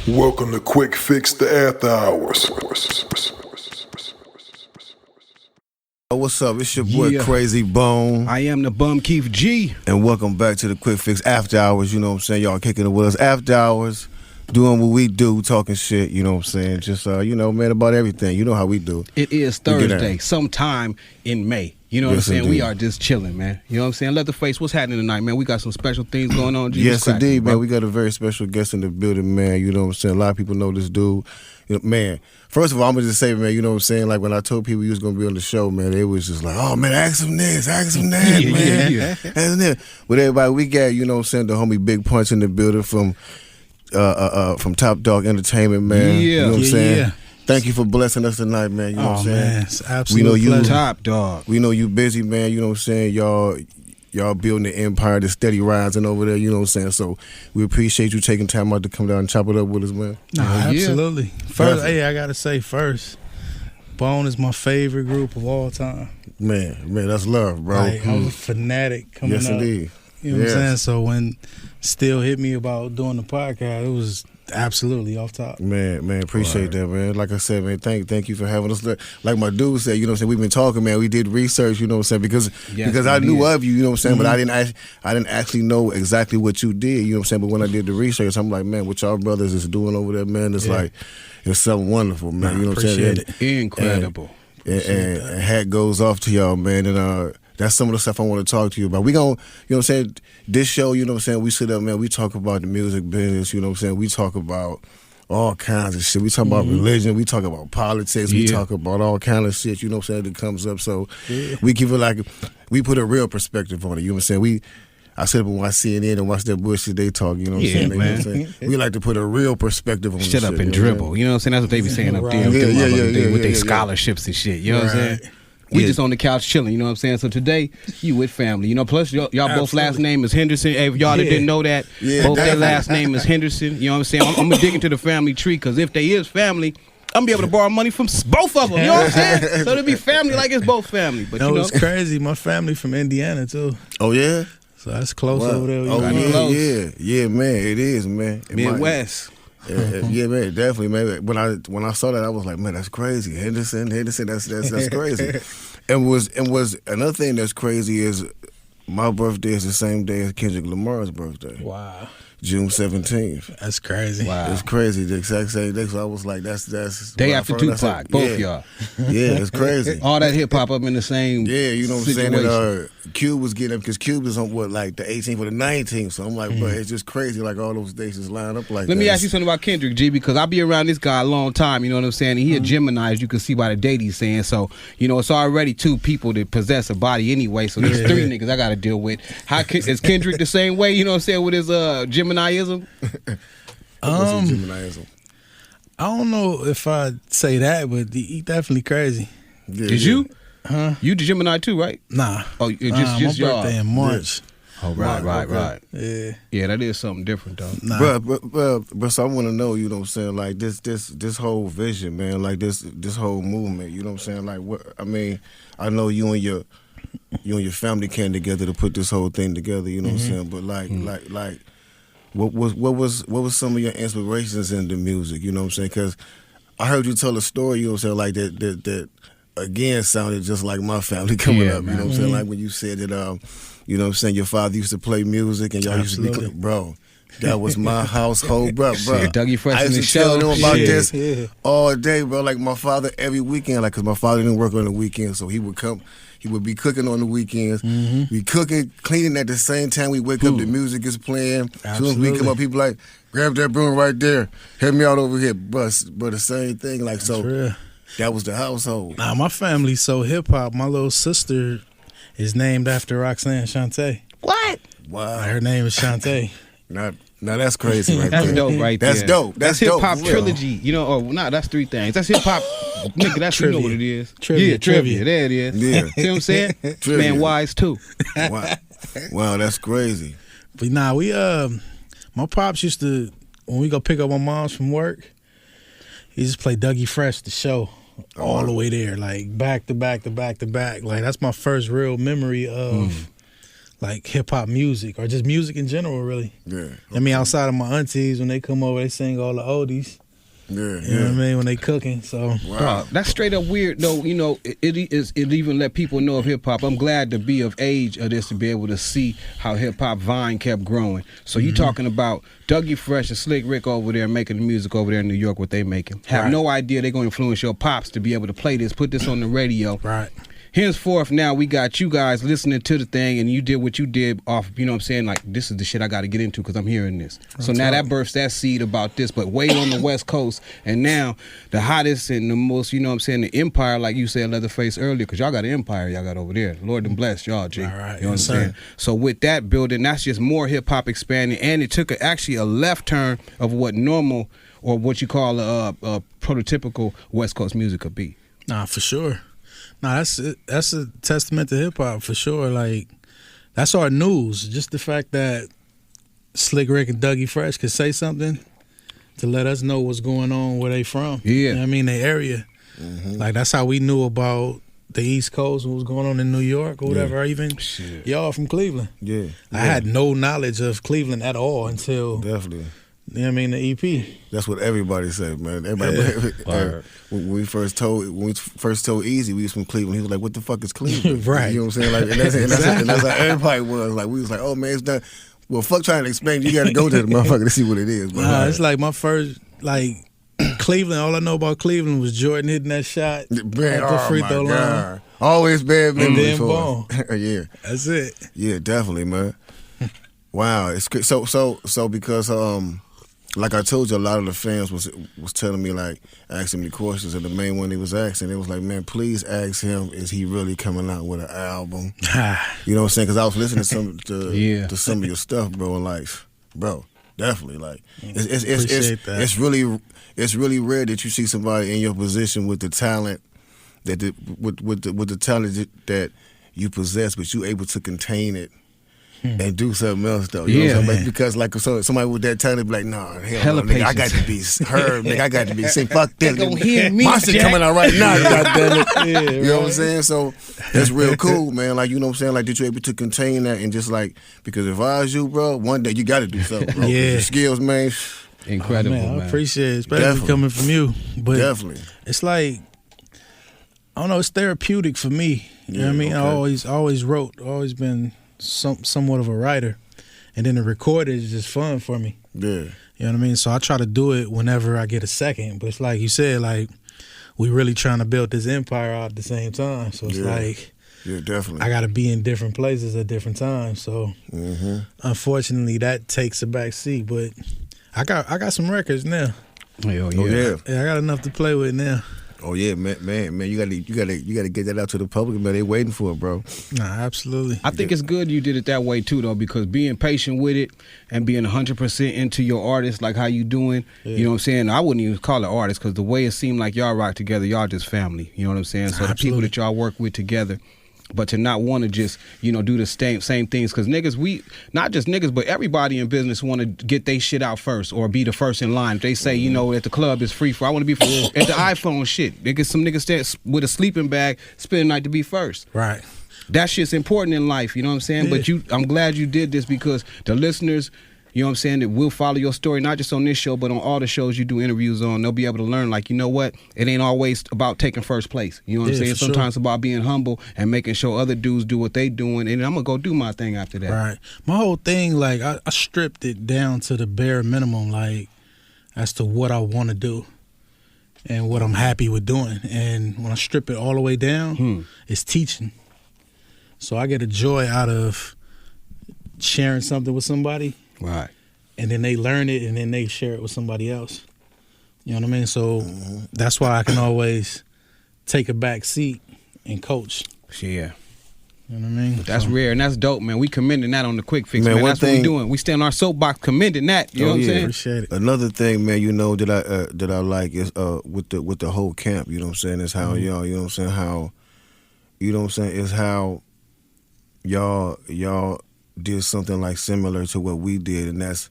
Welcome to Quick Fix the After Hours. What's up? It's your boy Krayzie Bone. I am the bum Keef G. And welcome back to the Quick Fix After Hours. You know what I'm saying? Y'all kicking it with us after hours, doing what we do, talking shit, you know what I'm saying? Just, man, about everything. You know how we do. It is Thursday, sometime in May. You know what I'm saying? Indeed. We are just chilling, man. You know what I'm saying? Leatherface, what's happening tonight, man? We got some special things going on. Yes, indeed, man. We got a very special guest in the building, man. You know what I'm saying? A lot of people know this dude. You know, man, first of all, I'm going to just say, man, you know what I'm saying? Like, when I told people you was going to be on the show, man, they was just like, oh, man, ask him this, ask him that, man. Ask him that. But everybody, we got, you know what I'm saying, the homie Big Punch in the building from Dawg Entertainment, man. You know what I'm saying? Yeah. Thank you for blessing us tonight, man. You know what I'm saying? Man, it's absolutely pleasure. Top dog. We know you busy, man. You know what I'm saying? Y'all building the empire, the steady rising over there. You know what I'm saying? So we appreciate you taking time out to come down and chop it up with us, man. Absolutely. First, I gotta say first, Bone is my favorite group of all time. Man, that's love, bro. Like, I was a fanatic coming up. Yes, indeed. You know what I'm saying? So when Still hit me about doing the podcast, it was absolutely off top. Man, appreciate that, man. Like I said, man, thank you for having us. Like my dude said, you know what I'm saying, we've been talking, man. We did research, you know what I'm saying, because I knew of you know what I'm saying, but I didn't actually know exactly what you did, you know what I'm saying. But when I did the research, I'm like, man, what y'all brothers is doing over there, man, it's like, it's something wonderful, man. You know what I'm saying? Incredible. And hat goes off to y'all, man. And that's some of the stuff I want to talk to you about. We gonna, you know what I'm saying, this show, you know what I'm saying, we sit up, man, we talk about the music business, you know what I'm saying, we talk about all kinds of shit. We talk about religion, we talk about politics, we talk about all kinds of shit, you know what I'm saying, that comes up. So we give it like, we put a real perspective on it, you know what I'm saying. I sit up and watch CNN and watch that bullshit they talk, you know what I'm saying? Man. You know what I'm saying? We like to put a real perspective on Shut up and dribble. You know what I'm saying? That's what they be saying up there with their scholarships and shit. You know what I'm saying? We just on the couch chilling, you know what I'm saying? So today, you with family. You know, plus y'all both last name is Henderson. Hey, if y'all that didn't know that, both their last name is Henderson. You know what I'm saying? I'm going to dig into the family tree, because if they is family, I'm going to be able to borrow money from both of them. You know what I'm saying? So it'll be family like it's both family. But it's crazy. My family from Indiana, too. Oh, yeah? So that's close over there. Yeah, man, it is, man. Midwest. Yeah, man, definitely, man. When I saw that, I was like, man, that's crazy. Henderson, that's crazy. And was another thing that's crazy is my birthday is the same day as Kendrick Lamar's birthday. Wow. June 17th. That's crazy. Wow. It's crazy. The exact same day. So I was like, that's day after Tupac, both y'all. Yeah, it's crazy. All that hip hop up in the same. Yeah, you know what I'm saying. situation. And Cube was getting up because Cube is on like the 18th or the 19th. So I'm like, bro, it's just crazy. Like all those days just line up like that. Let me ask you something about Kendrick, G, because I'll be around this guy a long time. You know what I'm saying? And he a Gemini, as you can see by the date he's saying. So you know, it's already two people that possess a body anyway. So there's three niggas I got to deal with. Is Kendrick the same way? You know what I'm saying, with his Geminiism? Geminiism. I don't know if I'd say that, but he definitely crazy. Yeah, Is you? Huh? You the Gemini too, right? Nah. Oh, just my y'all. birthday in March. Oh, right. Yeah. Yeah, that is something different though. Nah. But so I want to know, you know what I'm saying, like this whole vision, man, like this whole movement, you know what I'm saying, like what I mean, I know you and your family came together to put this whole thing together, you know what I'm saying, but like what was some of your inspirations in the music, you know what I'm saying? Because I heard you tell a story, you know what I'm saying, like that again sounded just like my family coming up, you know what I'm saying, like when you said that, you know what I'm saying, your father used to play music and y'all used to be, bro. That was my household, bro. Dougie Fresh I in the used to tell show. them about this all day, bro. Like my father every weekend, like, cause my father didn't work on the weekends, so he would come. He would be cooking on the weekends. We cooking, cleaning at the same time we wake up. The music is playing. As soon as we come up, people like, grab that broom right there. Help me out over here. But the same thing, like, That's so real. That was the household. Nah, my family's so hip hop. My little sister is named after Roxanne Shante. What? Wow. Her name is Shante. Now that's crazy right That's there. dope right there. That's dope. That's dope, hip hop for real. trilogy. You know, that's three things. That's hip hop. Nigga, that's you know what it is. Trivia. Trivia. There it is. Yeah. See what I'm saying? Trivia. Man, wise too. Wow, that's crazy. But nah, my pops used to, when we go pick up my moms from work, he just play Dougie Fresh, the show, all the way there, like back to back to back to back. Like that's my first real memory of like hip hop music or just music in general, really. Yeah. Okay. I mean, outside of my aunties, when they come over, they sing all the oldies. Yeah. You know what I mean? When they cooking, so. Wow. That's straight up weird, though. You know, it even let people know of hip hop. I'm glad to be of age of this to be able to see how hip hop Vine kept growing. So you talking about Dougie Fresh and Slick Rick over there making the music over there in New York, what they making. Have no idea they're going to influence your pops to be able to play this, put this on the radio. Right. Henceforth, now we got you guys listening to the thing, and you did what you did off, you know what I'm saying? Like, this is the shit I got to get into because I'm hearing this. So now that births that seed about this, but way on the West Coast, and now the hottest and the most, you know what I'm saying, the empire, like you said, Leatherface earlier, because y'all got an empire y'all got over there. Lord and bless y'all, G. All right. You know what I'm saying? So with that building, that's just more hip-hop expanding, and it took actually a left turn of what normal, or what you call a prototypical West Coast music could be. Nah, for sure. Nah, that's a testament to hip hop for sure. Like, that's our news. Just the fact that Slick Rick and Dougie Fresh could say something to let us know what's going on, where they from. Yeah. You know what I mean, the area. Like, that's how we knew about the East Coast, what was going on in New York or whatever, or even y'all from Cleveland. Yeah. I had no knowledge of Cleveland at all until, Definitely. you know what I mean, the EP. That's what everybody said, man. Everybody. When we first told Easy we was from Cleveland, he was like, "What the fuck is Cleveland?" Right. You know what I'm saying? Like, and that's how everybody was. Like, we was like, "Oh man, it's done." Well, fuck trying to explain. You got to go to the motherfucker to see what it is. But It's like my first Cleveland. All I know about Cleveland was Jordan hitting that shot at the free throw line. Always bad memories boom. Yeah, That's it. yeah, definitely, man. Wow, it's good. So because like I told you, a lot of the fans was telling me, like, asking me questions, and the main one he was asking, it was like, man, please ask him, is he really coming out with an album? You know what I'm saying? Because I was listening to some of your stuff, bro, and like, bro, definitely, like, it's really rare that you see somebody in your position with the talent with the talent that you possess, but you able to contain it. And do something else though, you know what I'm saying? Because like somebody with that talent be like, nah, hell no, nigga, I got to be heard, nigga, I got to be sing. Fuck this, They gon' hear me, my shit Jack. coming out right now, goddamn it. You know what I'm right. saying? So that's real cool, man. Like, you know what I'm saying? Like, that you able to contain that and just like, because if I was you, bro, one day you got to do something, bro. Yeah. Your skills, man. Incredible, man. man. I appreciate it, especially Definitely. coming from you. But Definitely. it's like, I don't know, it's therapeutic for me. You know what I mean? okay. I always wrote, always been somewhat of a writer. And then the recording is just fun for me. Yeah. You know what I mean? So I try to do it whenever I get a second. But it's like you said, like, we really trying to build this empire out at the same time. So it's like, yeah, definitely. I got to be in different places at different times. So unfortunately, that takes a back seat. But I got some records now. Hell yeah. Oh yeah. Yeah, I got enough to play with now. Oh yeah, man, you gotta get that out to the public, man. They waiting for it, bro. Nah, absolutely. I think it's good you did it that way too, though, because being patient with it and being 100% into your artist, like how you doing, you know what I'm saying? I wouldn't even call it artist, because the way it seemed like y'all rock together, y'all just family. You know what I'm saying? So the people that y'all work with together. But to not want to just, you know, do the same things, because niggas, not just niggas, but everybody in business want to get they shit out first or be the first in line. If they say, you know, at the club is free for, I want to be for at the iPhone shit. They get some niggas that with a sleeping bag spend the night to be first. Right. That shit's important in life, you know what I'm saying? Yeah. But I'm glad you did this, because the listeners, you know what I'm saying, that will follow your story, not just on this show, but on all the shows you do interviews on. They'll be able to learn, like, you know what? It ain't always about taking first place. You know what I'm saying? Sometimes it's about being humble and making sure other dudes do what they doing, and I'm going to go do my thing after that. Right. My whole thing, like, I stripped it down to the bare minimum, like, as to what I want to do and what I'm happy with doing. And when I strip it all the way down, it's teaching. So I get a joy out of sharing something with somebody. Right. And then they learn it, and then they share it with somebody else. You know what I mean? So that's why I can always take a back seat and coach. Yeah. You know what I mean? That's rare, and that's dope, man. We commending that on the Quick Fix, man. Man, That's what we doing. We stand on our soapbox commending that. You know what I'm saying? Appreciate it. Another thing, man, you know, that I like is with the whole camp, you know what I'm saying, is how y'all, you know what I'm saying, how, you know what I'm saying, is how y'all did something like similar to what we did, and that's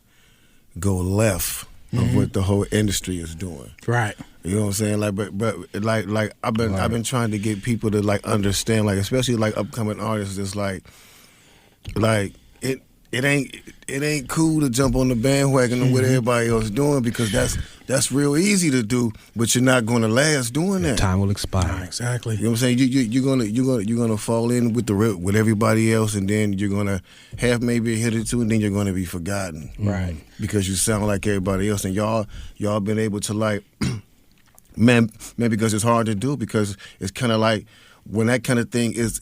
go left of what the whole industry is doing. Right. You know what I'm saying? Like, but like I've been trying to get people to like understand, like, especially like upcoming artists. It's like like it ain't cool to jump on the bandwagon of what everybody else is doing, because that's real easy to do, but you're not going to last doing that. Time will expire. Exactly. You know what I'm saying? You're gonna fall in with everybody else, and then you're gonna have maybe a hit or two, and then you're gonna be forgotten, Right? Because you sound like everybody else, and y'all been able to, like, man, because it's hard to do, because it's kind of like, when that kind of thing is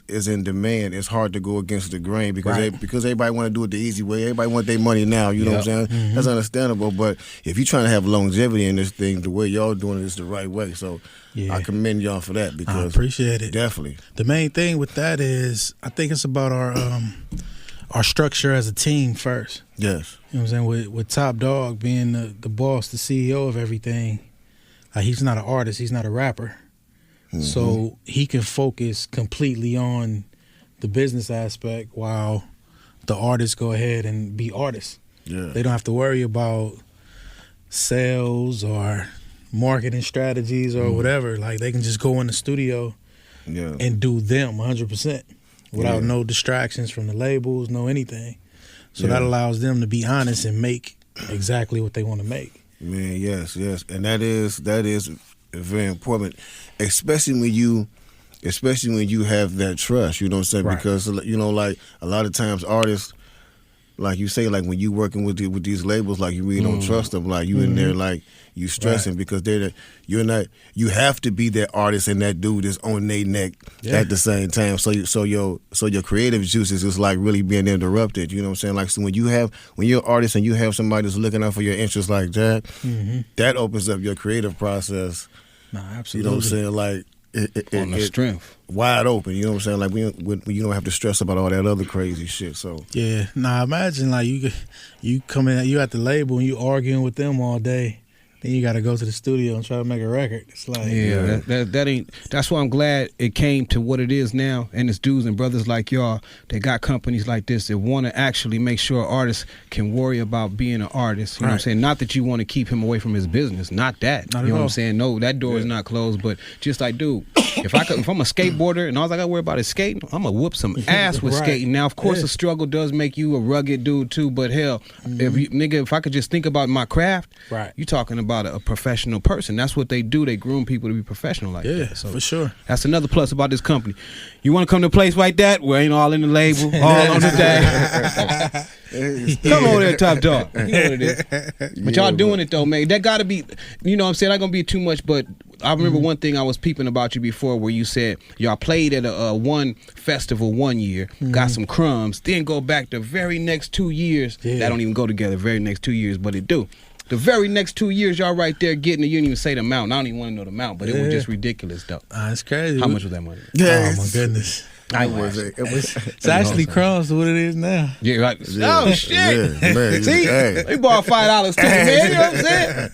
in demand, it's hard to go against the grain, because because everybody want to do it the easy way. Everybody want their money now. You know what I'm saying? Mm-hmm. That's understandable. But if you're trying to have longevity in this thing, the way y'all doing it is the right way. So I commend y'all for that, because I appreciate it. Definitely. The main thing with that is, I think it's about our structure as a team first. Yes. You know what I'm saying? With Top Dawg being the boss, the CEO of everything, like, he's not an artist, he's not a rapper. Mm-hmm. So he can focus completely on the business aspect, while the artists go ahead and be artists. Yeah. They don't have to worry about sales or marketing strategies or whatever. Like, they can just go in the studio and do them 100% without no distractions from the labels, no anything. So that allows them to be honest and make exactly what they want to make. Man, yes, and that is very important, especially when you have that trust. You know what I'm saying? Right. Because, you know, like, a lot of times artists, like you say, like, when you working with these labels, like, you really don't trust them. Like, you in there, like, you stressing because you have to be that artist and that dude that's on their neck at the same time. So your creative juices is, like, really being interrupted. You know what I'm saying? Like, so when you're an artist and you have somebody that's looking out for your interests like that, that opens up your creative process. No, absolutely. You know what I'm saying? Like, on the strength, wide open. You know what I'm saying? Like, when you don't have to stress about all that other crazy shit. So yeah, imagine, like, you come in, you at the label and you arguing with them all day. Then you got to go to the studio and try to make a record. It's like, that ain't. That's why I'm glad it came to what it is now. And it's dudes and brothers like y'all that got companies like this that want to actually make sure artists can worry about being an artist. You know what I'm saying? Not that you want to keep him away from his business. Not that. Not you know at all. what I'm saying? No, that door is not closed. But just like, dude, if I'm a skateboarder and all I got to worry about is skating, I'm gonna whoop some ass with skating. Now, of course, the struggle does make you a rugged dude too. But hell, if I could just think about my craft, you talking about a professional person. That's what they do. They groom people to be professional like that. Yeah, so for sure. That's another plus about this company. You want to come to a place like that where ain't all in the label, all on the day. Come over there, Top Dawg. You know what it is. But y'all doing it though, man. That got to be, you know what I'm saying, not going to be too much, but I remember one thing I was peeping about you before where you said y'all played at a one festival one year, got some crumbs, then go back the very next 2 years. That don't even go together, very next 2 years, but it do. The very next 2 years, y'all right there getting it. You didn't even say the amount. I don't even want to know the amount, but it was just ridiculous, though. It's crazy. How much was that money? Oh, my goodness. It's actually crumbs to what it is now. Yeah, right. Yeah. Oh, shit. Yeah, man. See? They borrowed $5 too, man. You know what I'm saying?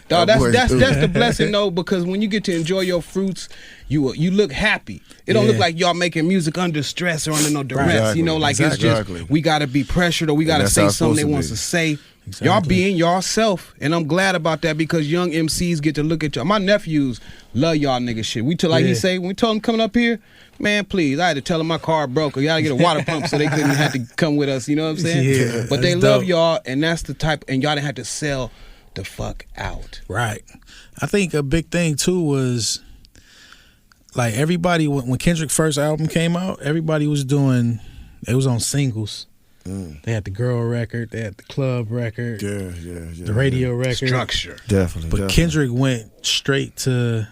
Dog, that's the blessing, though, because when you get to enjoy your fruits, you look happy. It don't look like y'all making music under stress or under no duress. Exactly. You know, like it's just, we got to be pressured or we got to say something they want to say. Exactly. Y'all being yourself, and I'm glad about that because young MCs get to look at y'all. My nephews love y'all nigga shit. We he say when we told them coming up here, man, please, I had to tell them my car broke. I gotta get a water pump so they couldn't have to come with us. You know what I'm saying? Yeah, but they love y'all, and that's the type. And y'all didn't have to sell the fuck out. Right. I think a big thing too was like everybody when Kendrick's first album came out, everybody was doing. It was on singles. They had the girl record, they had the club record, the radio record. Structure. Definitely. But Kendrick went straight to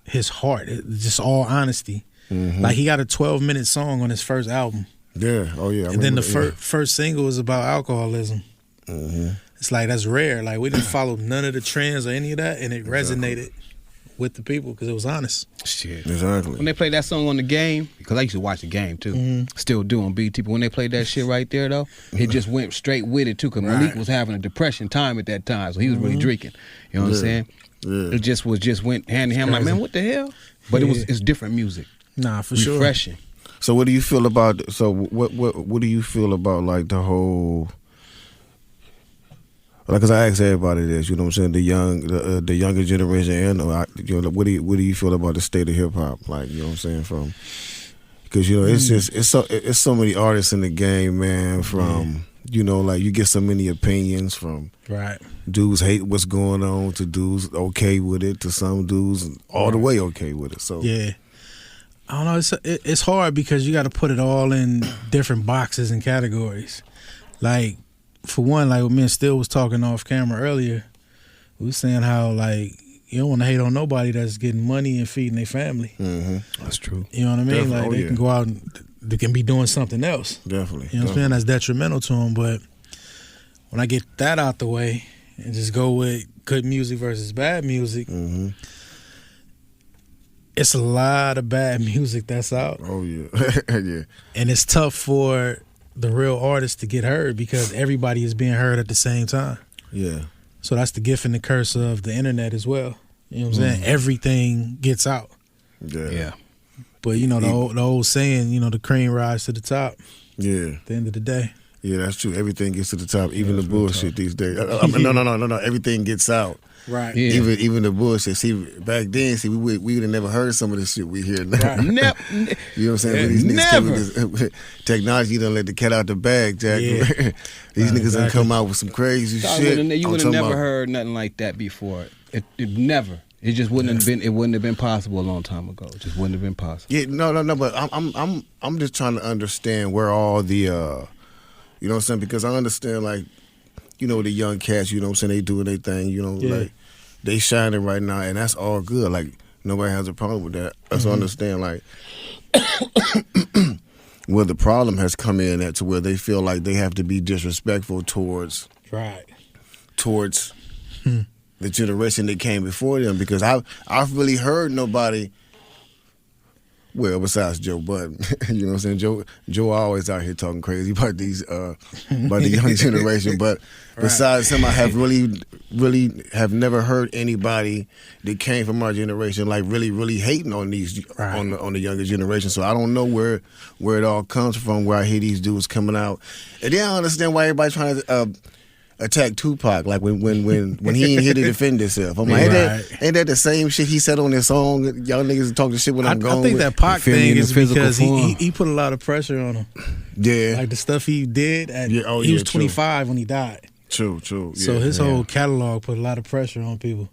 his heart, just all honesty. Like he got a 12-minute song on his first album. Yeah, oh yeah. And then the first single was about alcoholism. It's like, that's rare. Like we didn't follow none of the trends or any of that, and it resonated with the people because it was honest. Shit. Exactly. When they played that song on the game, because I used to watch the game too, still do on BT, but when they played that shit right there though, it just went straight with it too, because Malik was having a depression time at that time, so he was really drinking. You know what I'm saying? Yeah. It just went hand in hand. I'm like, man, what the hell? But it's different music. Nah, for sure. Refreshing. So what do you feel about? So what do you feel about like the whole? Like, cause I ask everybody this, you know what I'm saying? The younger generation, and what do you feel about the state of hip hop? Like, you know what I'm saying? Cause it's so many artists in the game, man. From like you get so many opinions from dudes hate what's going on to dudes okay with it to some dudes all the way okay with it. So yeah, I don't know. It's hard because you got to put it all in different boxes and categories. Like for one, like when me and Still was talking off camera earlier, we was saying how like you don't want to hate on nobody that's getting money and feeding their family. Mm-hmm. That's true. You know what I mean? Definitely. Like they can go out and they can be doing something else. Definitely. You know what I'm saying? That's detrimental to them. But when I get that out the way and just go with good music versus bad music, it's a lot of bad music that's out. Oh yeah, yeah. And it's tough for the real artists to get heard because everybody is being heard at the same time. Yeah. So that's the gift and the curse of the internet as well. You know what I'm saying? Everything gets out. Yeah. But the old saying, the cream rise to the top. Yeah. At the end of the day. Yeah, that's true. Everything gets to the top, even the bullshit these days. No. Everything gets out. Right. Yeah. Even the bullshit. See, back then, we would have never heard some of this shit we hear now. Right. You know what I'm saying? When these niggas Never. came with this, technology done let the cat out the bag, Jack. Yeah. These niggas exactly. done come out with some crazy shit. You would have never heard nothing like that before. It never. It just wouldn't have been. It wouldn't have been possible a long time ago. It just wouldn't have been possible. Yeah, no. But I'm just trying to understand where all the, you know what I'm saying? Because I understand like, the young cats. You know what I'm saying? They doing their thing. Like they shining right now, and that's all good. Like nobody has a problem with that. I just understand like where the problem has come in at to where they feel like they have to be disrespectful towards the generation that came before them, because I've really heard nobody, well, besides Joe Budden, you know what I'm saying? Joe always out here talking crazy about these about the young generation, but besides him, I have really have never heard anybody that came from our generation like really hating on these on the younger generation. So I don't know where it all comes from, where I hear these dudes coming out, and then I understand why everybody's trying to attack Tupac, like when he ain't here to defend himself. I'm like, ain't that the same shit he said on his song? Y'all niggas talk the shit when I'm gone. I think that Pac thing is because he put a lot of pressure on him. Yeah, like the stuff he did. He was 25 when he died. True. Yeah, so his whole catalog put a lot of pressure on people.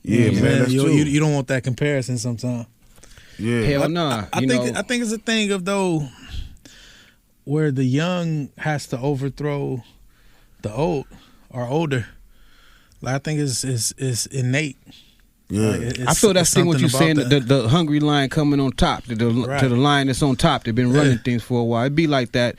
Yeah, man, that's true. You don't want that comparison sometimes. Yeah, hell nah. I think it's a thing of though where the young has to overthrow the old or older. Like I think it's innate. Yeah, like I feel that's what you're saying. The hungry lion coming on top, to the lion that's on top. They've been running things for a while. It'd be like that.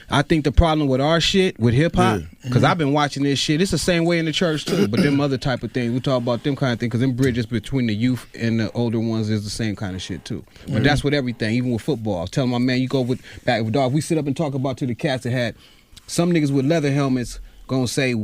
I think the problem with our shit, with hip hop, because I've been watching this shit. It's the same way in the church too, but them other type of things. We talk about them kind of things because them bridges between the youth and the older ones is the same kind of shit too. But that's with everything, even with football. I was telling my man, you go back with Dawg. We sit up and talk about to the cats that had some niggas with leather helmets gonna say,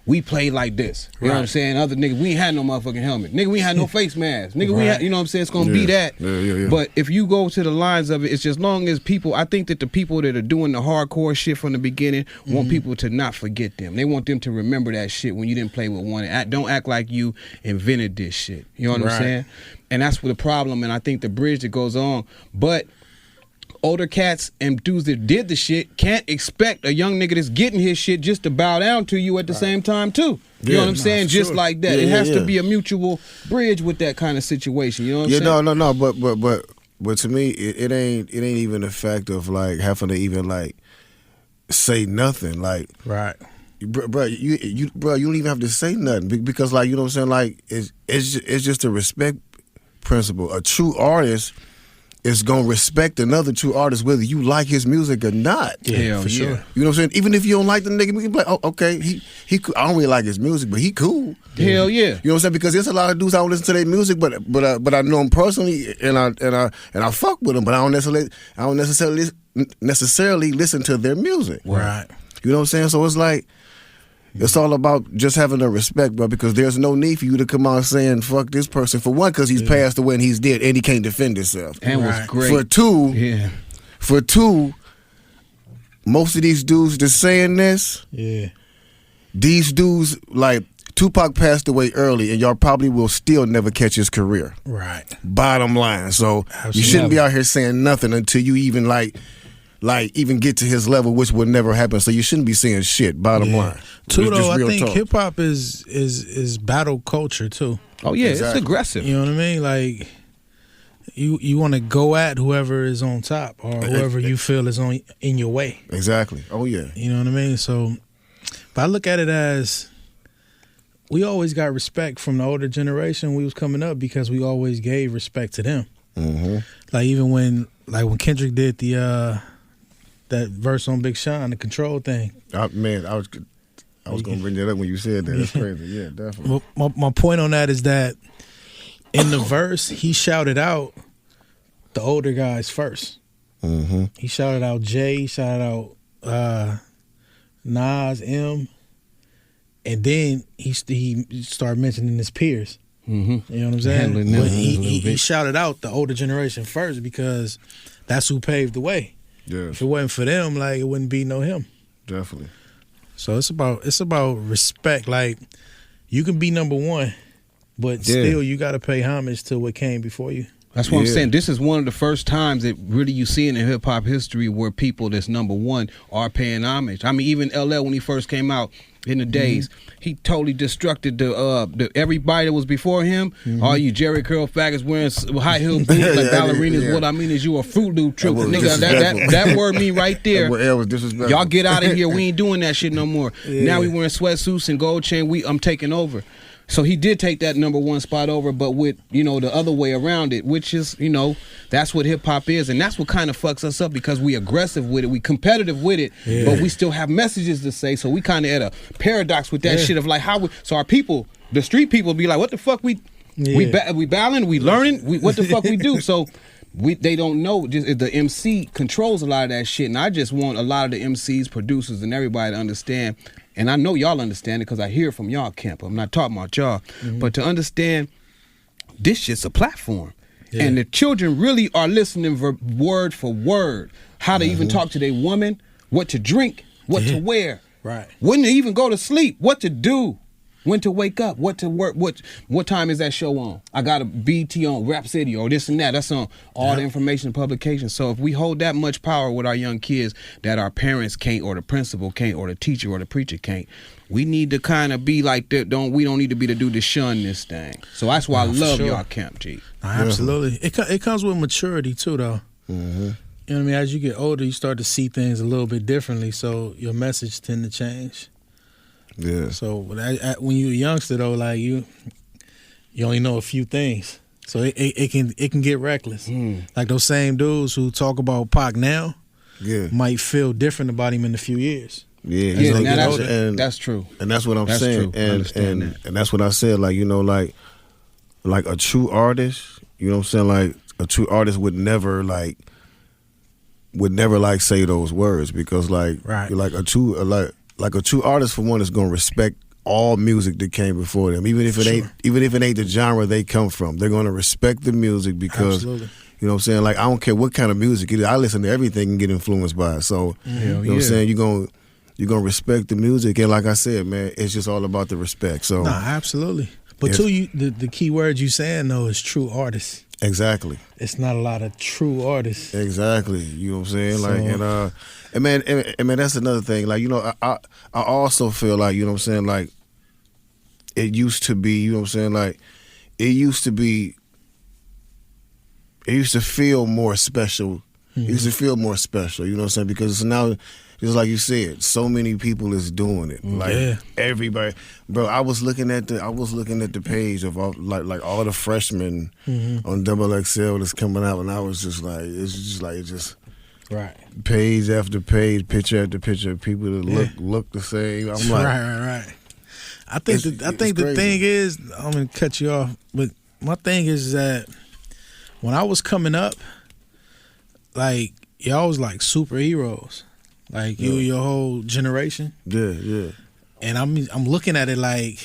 we play like this. You know what I'm saying? Other niggas, we ain't had no motherfucking helmet. Nigga, we ain't had no face mask. Nigga, we had, you know what I'm saying? It's gonna be that. Yeah. But if you go to the lines of it, it's just long as people, I think that the people that are doing the hardcore shit from the beginning want people to not forget them. They want them to remember that shit when you didn't play with one. Don't act like you invented this shit. You know what I'm saying? And that's what the problem, and I think the bridge that goes on. But older cats and dudes that did the shit can't expect a young nigga that's getting his shit just to bow down to you at the same time too. You know what I'm saying? Just like that. It has to be a mutual bridge with that kind of situation. You know what I'm saying? No. But to me, it ain't even the fact of like having to even like say nothing. Like bro, you don't even have to say nothing because like, you know what I'm saying? Like it's just a respect principle. A true artist is gonna respect another true artist whether you like his music or not. Yeah, for sure. You know what I'm saying? Even if you don't like the nigga, you can be like, oh, okay, he I don't really like his music, but he cool. Hell yeah. You know what I'm saying? Because there's a lot of dudes I don't listen to their music, but I know him personally and I fuck with them, but I don't necessarily listen to their music. Right. You know what I'm saying? So it's like, it's all about just having a respect, bro, because there's no need for you to come out saying fuck this person, for one, because he's passed away and he's dead and he can't defend himself. And was great. For two, most of these dudes that's saying this, these dudes like Tupac passed away early, and y'all probably will still never catch his career. Right. Bottom line. So you shouldn't be out here saying nothing until you even even get to his level, which will never happen. So you shouldn't be saying shit. Bottom line. Too though, I think hip hop is battle culture too. Oh yeah, exactly. It's aggressive. You know what I mean? Like you want to go at whoever is on top or whoever you feel is in your way. Exactly. Oh yeah. You know what I mean? So, but I look at it as we always got respect from the older generation. We was coming up because we always gave respect to them. Mm-hmm. Like even when Kendrick did the that verse on Big Sean, the Control thing. I was gonna bring that up when you said that. That's crazy. Yeah, definitely. My point on that is that in the verse he shouted out the older guys first. Mm-hmm. He shouted out Jay, he shouted out Nas, M, and then he started mentioning his peers. Mm-hmm. You know what I'm saying? But he shouted out the older generation first because that's who paved the way. Yes. If it wasn't for them, like it wouldn't be no him. Definitely. So it's about respect. Like you can be number one, but still you got to pay homage to what came before you. That's what I'm saying. This is one of the first times that really you see in hip hop history where people that's number one are paying homage. I mean, even LL when he first came out in the days, he totally destructed the everybody that was before him. All you Jerry curl faggots wearing high heel boots like ballerinas. Yeah. What I mean is you a Fruit Loop trooper, nigga. That word mean right there. Was disrespectful. Y'all get out of here. We ain't doing that shit no more. Yeah. Now we wearing sweatsuits and gold chain. I'm taking over. So he did take that number one spot over, but with, the other way around it, which is, that's what hip hop is. And that's what kind of fucks us up because we aggressive with it, we competitive with it, but we still have messages to say. So we kind of at a paradox with that shit of like so our people, the street people be like, what the fuck we battling, we learning, what the fuck we do? So they don't know. Just the MC controls a lot of that shit. And I just want a lot of the MCs, producers, and everybody to understand. And I know y'all understand it because I hear it from y'all camp. I'm not talking about y'all. Mm-hmm. But to understand, this shit's a platform. Yeah. And the children really are listening word for word. How to even talk to their woman, what to drink, what to wear. Right. When to even go to sleep, what to do. When to wake up, what to work, what time is that show on? I got a BT on Rap City or this and that. That's on all the information and publications. So if we hold that much power with our young kids that our parents can't or the principal can't or the teacher or the preacher can't, we need to kind of be like that. We don't need to be the dude to shun this thing. So that's why I love y'all camp, G. Absolutely. It comes with maturity too, though. Mm-hmm. You know what I mean? As you get older, you start to see things a little bit differently. So your message tend to change. Yeah. So when you're a youngster though, like you only know a few things, so it can get reckless. Like those same dudes who talk about Pac now, might feel different about him in a few years. That's true. And that's what I'm saying. And that's what I said. Like like a true artist. You know what I'm saying? Like a true artist would never say those words because like a true artist for one is gonna respect all music that came before them, even if it ain't the genre they come from. They're gonna respect the music because you know what I'm saying. Like I don't care what kind of music it is. I listen to everything and get influenced by it. So you know what I'm saying. You're gonna respect the music, and like I said, man, it's just all about the respect. So absolutely. But the key word you saying though is true artists. Exactly. It's not a lot of true artists. Exactly. You know what I'm saying? So, and man, that's another thing. Like, I also feel like, you know what I'm saying, like it used to be, you know what I'm saying, like it used to feel more special. It used to feel more special, you know what I'm saying? Because now, just like you said, so many people is doing it. Like everybody, bro. I was looking at the page of all all the freshmen on XXL that's coming out, and I was just like, it's just page after page, picture after picture of people that look the same. I'm like, right. I think the thing is, I'm gonna cut you off, but my thing is that when I was coming up, like y'all was like superheroes. Like your whole generation. Yeah. And I'm looking at it like,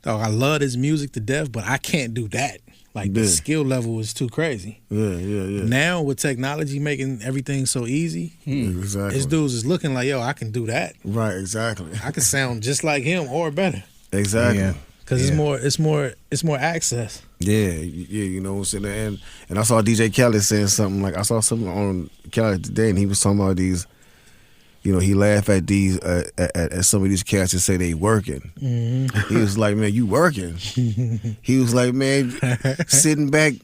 dog, I love this music to death, but I can't do that. Like the skill level is too crazy. Yeah. Now with technology making everything so easy, exactly. This dudes is looking like, yo, I can do that. Right, exactly. I can sound just like him or better. Exactly. Because it's more access. Yeah, you know what I'm saying? And I saw DJ Khaled saying something like, I saw something on Khaled today, and he was talking about these, you know, he laughed at these at some of these cats that say they working. Mm-hmm. He was like, man, you working? He was like, man, sitting back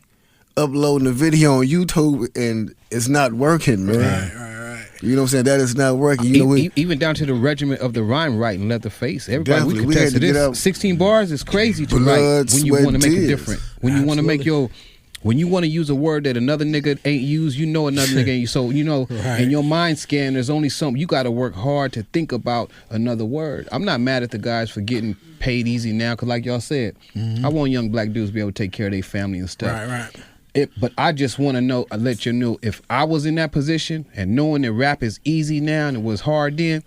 uploading a video on YouTube and it's not working, man. Right. You know what I'm saying? That is not working. You know, even down to the regiment of the rhyme writing Leatherface. Everybody, Definitely. we We can had test to to get this. out 16 bars is crazy to blood, write when you sweat, want to make it tears. different. When you want to make when you want to use a word that another nigga ain't used, you know another nigga ain't. So, you know, in your mind scan, there's only something. You got to work hard to think about another word. I'm not mad at the guys for getting paid easy now, because like y'all said, I want young black dudes to be able to take care of their family and stuff. Right. But I just want to know, let you know, if I was in that position and knowing that rap is easy now and it was hard then,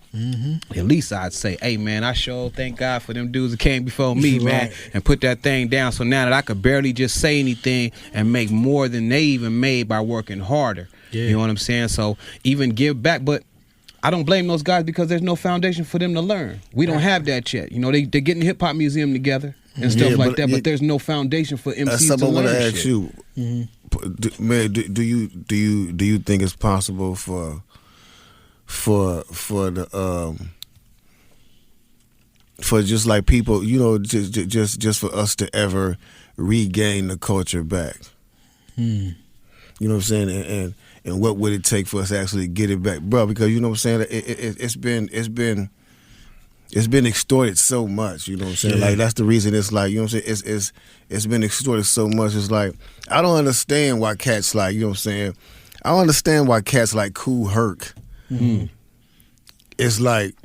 at least I'd say, hey, man, I sure thank God for them dudes that came before me, man, and put that thing down. So now that I could barely just say anything and make more than they even made by working harder. Yeah. You know what I'm saying? So even give back. But I don't blame those guys, because there's no foundation for them to learn. We don't have that yet. You know, they're getting the hip hop museum together and stuff like that, but there's no foundation for MCs to learn. I want to ask you, man, do you think it's possible for just like people, you know, just for us to ever regain the culture back? You know what I'm saying? And what would it take for us to actually get it back, bro? Because you know what I'm saying, it's been extorted so much, you know what I'm saying? Like, that's the reason it's like, you know what I'm saying, it's been extorted so much. It's like, I don't understand why cats like, you know what I'm saying, I don't understand why cats like Kool Herc it's like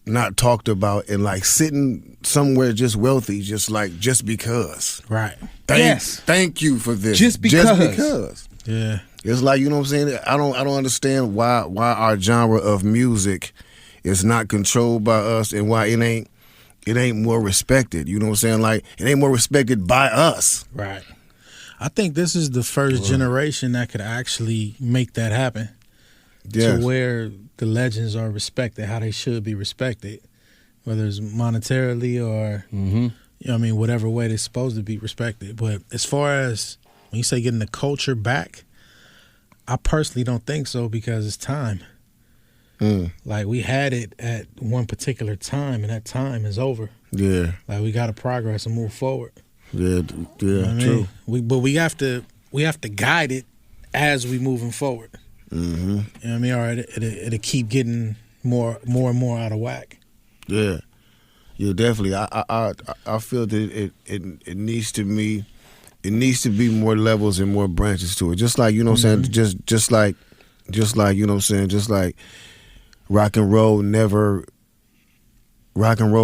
not talked about and like sitting somewhere just wealthy, just because. Right. Thank you for this. Just because. Yeah. It's like, you know what I'm saying, I don't understand why our genre of music is not controlled by us, and why it ain't more respected. You know what I'm saying? Like, it ain't more respected by us. Right. I think this is the first generation that could actually make that happen. Yes. To where the legends are respected how they should be respected, whether it's monetarily or you know what I mean, whatever way they're supposed to be respected. But as far as when you say getting the culture back, I personally don't think so, because it's time. Like, we had it at one particular time, and that time is over. Yeah. Like, we got to progress and move forward. Yeah, You know what true. I mean? But we have to guide it as we moving forward. You know what I mean? Or it'll keep getting more and more out of whack. Yeah, definitely. I feel that it needs to be. It needs to be more levels and more branches to it. Just like, you know what I'm saying, just like you know what I'm saying, just like rock and roll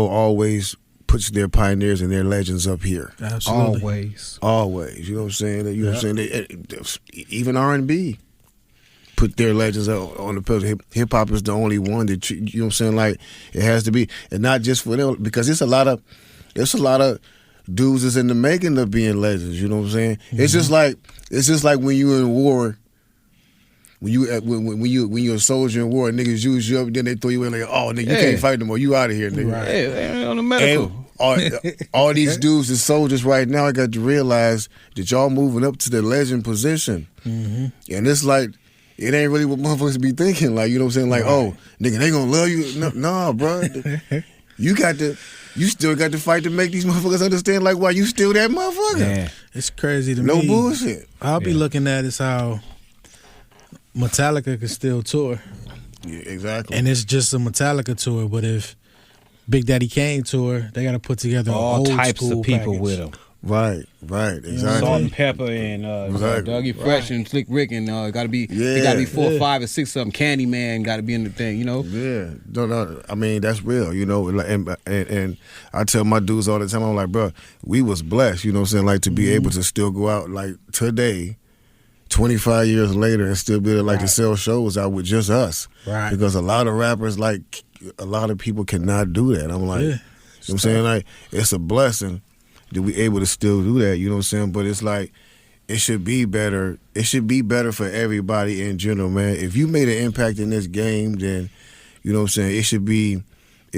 always puts their pioneers and their legends up here. Absolutely. Always. You know what I'm saying? You know what I'm saying? Even R&B put their legends on the pedestal. Hip hop is the only one that you know what I'm saying, like, it has to be, and not just for them, because there's a lot of dudes that's in the making of being legends. You know what I'm saying? It's just like when you in war. When you're a soldier in war, niggas use you up, then they throw you in like, oh, nigga, you can't fight no more. You out of here, nigga. Right. Hey, on the medical. All these dudes as soldiers right now, I got to realize that y'all moving up to the legend position. And it's like, it ain't really what motherfuckers be thinking. Like, you know what I'm saying? Like, oh, nigga, they gonna love you. Nah, bro. You still got to fight to make these motherfuckers understand, like, why you still that motherfucker. Yeah. It's crazy to me. No bullshit. I'll be looking at is how Metallica could still tour. Yeah, exactly. And it's just a Metallica tour, but if Big Daddy Kane tour, they got to put together all old types school of people package. with them. Right, exactly. Salt and Pepper and Dougie Fresh and Slick Rick, and it gotta be 4 or 5 or 6 of them. Candyman got to be in the thing, you know. Yeah, no. I mean, that's real, you know. And I tell my dudes all the time, I'm like, bro, we was blessed, you know what I'm saying, like, to be able to still go out like today, 25 years later, and still be able to sell shows out with just us. Right. Because a lot of rappers, like, a lot of people cannot do that. I'm like, you know what I'm saying, like, it's a blessing that we able to still do that, you know what I'm saying? But it's like, it should be better. It should be better for everybody in general, man. If you made an impact in this game, then, you know what I'm saying, it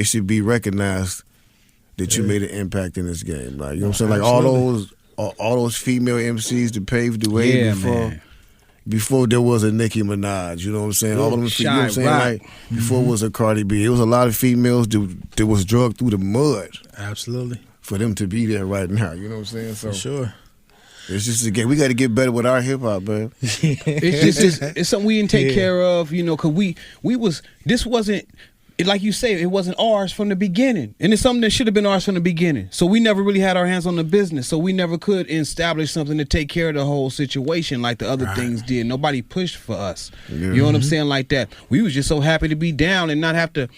should be recognized that you made an impact in this game. Like, you know what I'm saying? Like all those female MCs that paved the way before there was a Nicki Minaj, you know what I'm saying? All of them, you know what I'm saying? Like, before it was a Cardi B. It was a lot of females that was drugged through the mud. Absolutely. For them to be there right now, you know what I'm saying? So for sure. It's just a game. We got to get better with our hip hop, man. It's something we didn't take care of, you know, because this wasn't, like you say, it wasn't ours from the beginning. And it's something that should have been ours from the beginning. So we never really had our hands on the business. So we never could establish something to take care of the whole situation like the other things did. Nobody pushed for us. You know what I'm saying? Like that. We was just so happy to be down and not have to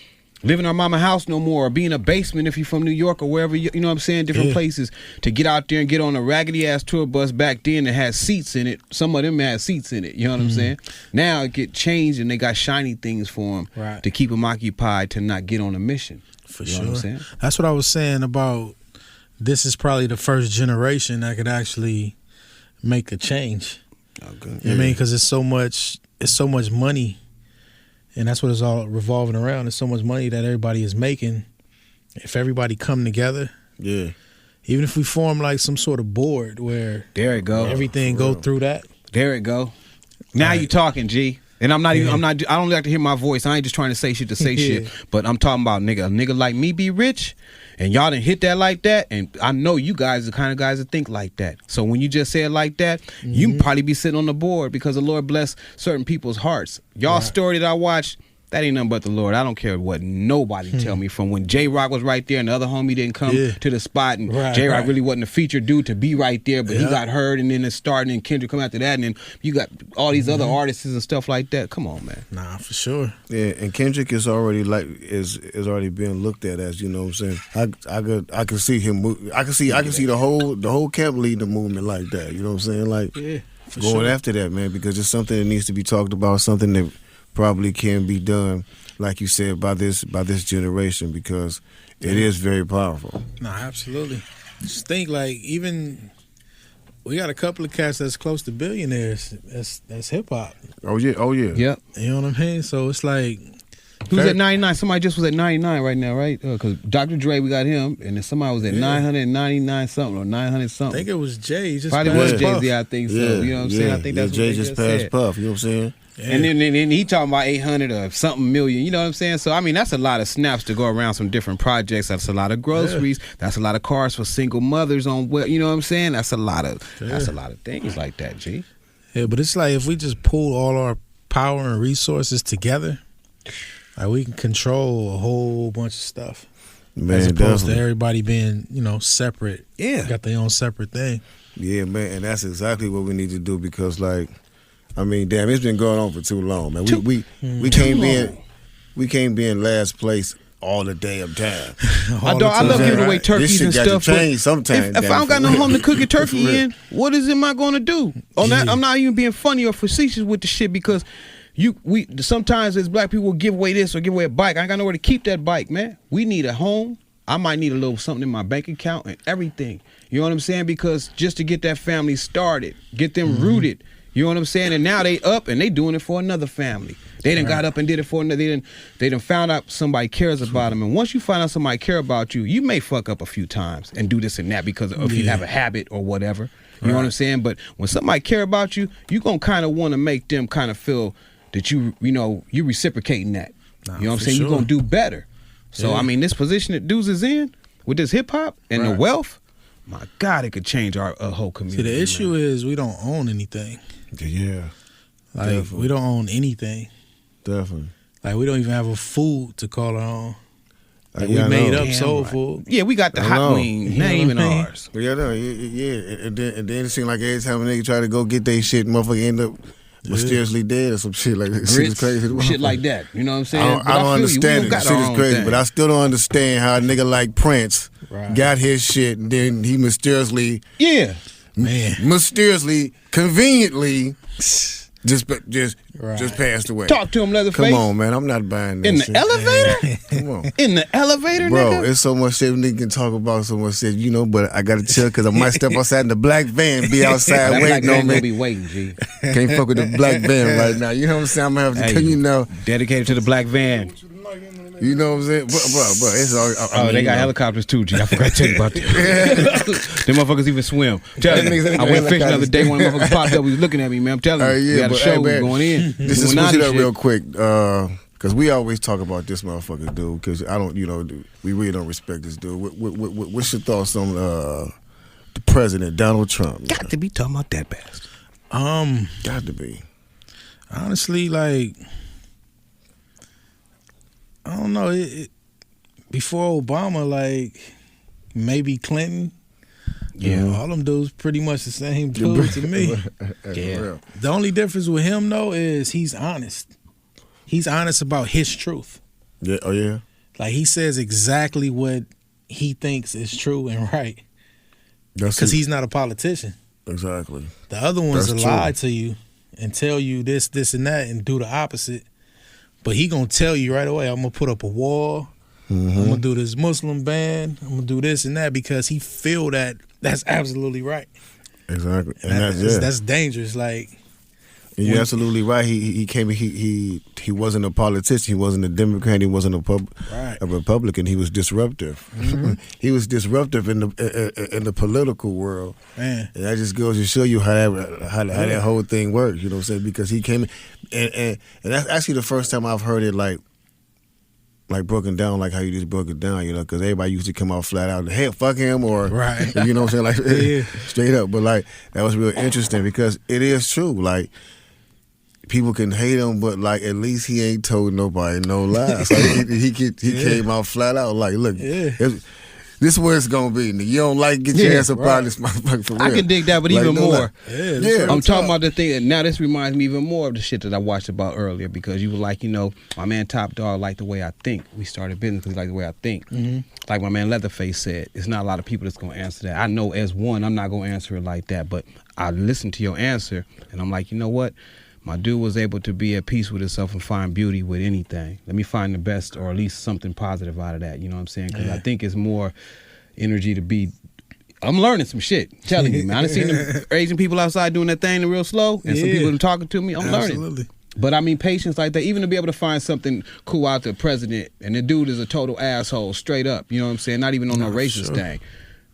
live in our mama house no more, or be in a basement if you're from New York or wherever, you know what I'm saying, different places, to get out there and get on a raggedy-ass tour bus back then that had seats in it. Some of them had seats in it, you know what I'm saying? Now it get changed and they got shiny things for them to keep them occupied, to not get on a mission. For sure. Know what I'm saying? That's what I was saying about this is probably the first generation that could actually make a change. You know what I mean? Because it's so much money. And that's what it's all revolving around. There's so much money that everybody is making. If everybody come together, even if we form like some sort of board where everything go through that. There it go. Now you talking, G. And I don't like to hear my voice. I ain't just trying to say shit to say shit. But I'm talking about a nigga like me be rich, and y'all done hit that like that, and I know you guys are the kind of guys that think like that. So when you just say it like that, you can probably be sitting on the board because the Lord bless certain people's hearts. Y'all story that I watched, that ain't nothing but the Lord. I don't care what nobody tell me. From when J-Rock was right there and the other homie didn't come to the spot, and J-Rock really wasn't a featured dude to be right there, but he got heard, and then it started, and Kendrick come after that, and then you got all these other artists and stuff like that. Come on, man. Nah, for sure. Yeah, and Kendrick is already is already being looked at as, you know what I'm saying. I can see him. I can see the whole camp leading the movement like that. You know what I'm saying? Like going after that, man, because it's something that needs to be talked about. Something that probably can be done, like you said, by this generation, because it is very powerful. No, absolutely. Just think, like, even we got a couple of cats that's close to billionaires. That's hip hop. Oh yeah. Yep. You know what I'm saying? So it's like, who's at 99? Somebody just was at 99 right now, right? Because Dr. Dre, we got him, and then somebody was at 999 something or 900 something. I think it was Jay. Probably was Jay-Z, I think so. You know what I'm saying? I think that's what Jay they just passed said. Puff. You know what I'm saying? Yeah. And then he talking about 800 or something million. You know what I'm saying? So I mean, that's a lot of snaps to go around some different projects. That's a lot of groceries. That's a lot of cars for single mothers on. You know what I'm saying? That's a lot of things like that, G. Yeah, but it's like if we just pull all our power and resources together, like we can control a whole bunch of stuff. Man, as opposed to everybody being, separate. Yeah, got their own separate thing. Yeah, man, and that's exactly what we need to do, because, like, I mean, damn, it's been going on for too long, man. We can't be in last place all the damn time. I love giving away turkeys and stuff. This shit got to change sometime. If I don't got no home to cook a turkey in, what am I going to do? I'm not even being funny or facetious with the shit, because we sometimes as black people give away this or give away a bike. I ain't got nowhere to keep that bike, man. We need a home. I might need a little something in my bank account and everything. You know what I'm saying? Because just to get that family started, get them rooted. You know what I'm saying? And now they up and they doing it for another family. They done got up and did it for another. They done found out somebody cares about them. And once you find out somebody care about you, you may fuck up a few times and do this and that because if you have a habit or whatever. You know what I'm saying? But when somebody care about you, you gonna kind of want to make them kind of feel that you reciprocating that. You know what I'm saying? You're gonna do better. So I mean, this position that dudes is in with this hip hop and the wealth, my God, it could change our whole community. See, the issue is we don't own anything. Yeah. Like, definitely. We don't own anything. Definitely. Like, we don't even have a food to call our own. Like, we made up soul food. Yeah, we got the hot wings. That ain't even ours. Yeah, and then it seemed like every time a nigga try to go get their shit, motherfucker end up mysteriously dead or some shit like that. Shit is crazy. Shit like that. You know what I'm saying? I don't understand it. Shit is crazy. But I still don't understand how a nigga like Prince got his shit and then he mysteriously... Yeah. Mysteriously, conveniently, just passed away. Talk to him, Leatherface. Come on, man. I'm not buying that in shit. The elevator? Come on. In the elevator, bro, nigga? It's so much shit nigga can talk about, so much shit, but I got to chill because I might step outside in the black van, be outside waiting on me. Be waiting, G. Can't fuck with the black van right now. You know what I'm saying? I'm going to have to, dedicated to the black van. You know what I'm saying? Bro, it's all. They got helicopters too, G. I forgot to tell you about that. Them motherfuckers even swim. I went fishing the other day. One of the motherfuckers popped up. He was looking at me, man. I'm telling you, we had a show. We going in. This is switch it up real quick. Because we always talk about this motherfucker dude. Because I don't, we really don't respect this dude. What's your thoughts on the president, Donald Trump? Got to be talking about that bastard. Got to be. Honestly, like, I don't know. Before Obama, like, maybe Clinton. Yeah, all them dudes pretty much the same dude to me. Yeah. The only difference with him though is he's honest. He's honest about his truth. Yeah. Oh yeah. Like he says exactly what he thinks is true and right. Because he's not a politician. Exactly. The other ones will lie to you and tell you this, and that, and do the opposite. But he gonna tell you right away, I'm gonna put up a wall. Mm-hmm. I'm gonna do this Muslim ban. I'm gonna do this and that because he feel that that's absolutely right. Exactly, and that's dangerous. Like, and you're absolutely right. He came. He wasn't a politician. He wasn't a Democrat. He wasn't a Republican. He was disruptive. Mm-hmm. He was disruptive in the political world. Man, and that just goes to show you how that whole thing works. You know what I'm saying? Because he came, and that's actually the first time I've heard it like broken down, like how you just broke it down, because everybody used to come out flat out, hey, fuck him, or, right. You know what I'm saying, like, straight up. But, like, that was real interesting because it is true. Like, people can hate him, but, like, at least he ain't told nobody no lies. Like, he came out flat out, like, look, this is where it's going to be. You don't like get your ass up out of this motherfucker for real. I can dig that, but like, even more. I'm talking about the thing, and now this reminds me even more of the shit that I watched about earlier because you were like, my man Top Dawg liked the way I think. We started business because he liked the way I think. Mm-hmm. Like my man Leatherface said, it's not a lot of people that's going to answer that. I know as one, I'm not going to answer it like that, but I listened to your answer, and I'm like, you know what? My dude was able to be at peace with himself and find beauty with anything. Let me find the best or at least something positive out of that. You know what I'm saying? Because I think it's more energy to be. I'm learning some shit. I'm telling you, man. I done seen them Asian people outside doing that thing real slow, and some people talking to me. I'm learning. But I mean, patience like that, even to be able to find something cool out the president, and the dude is a total asshole, straight up. You know what I'm saying? Not even on no racist thing.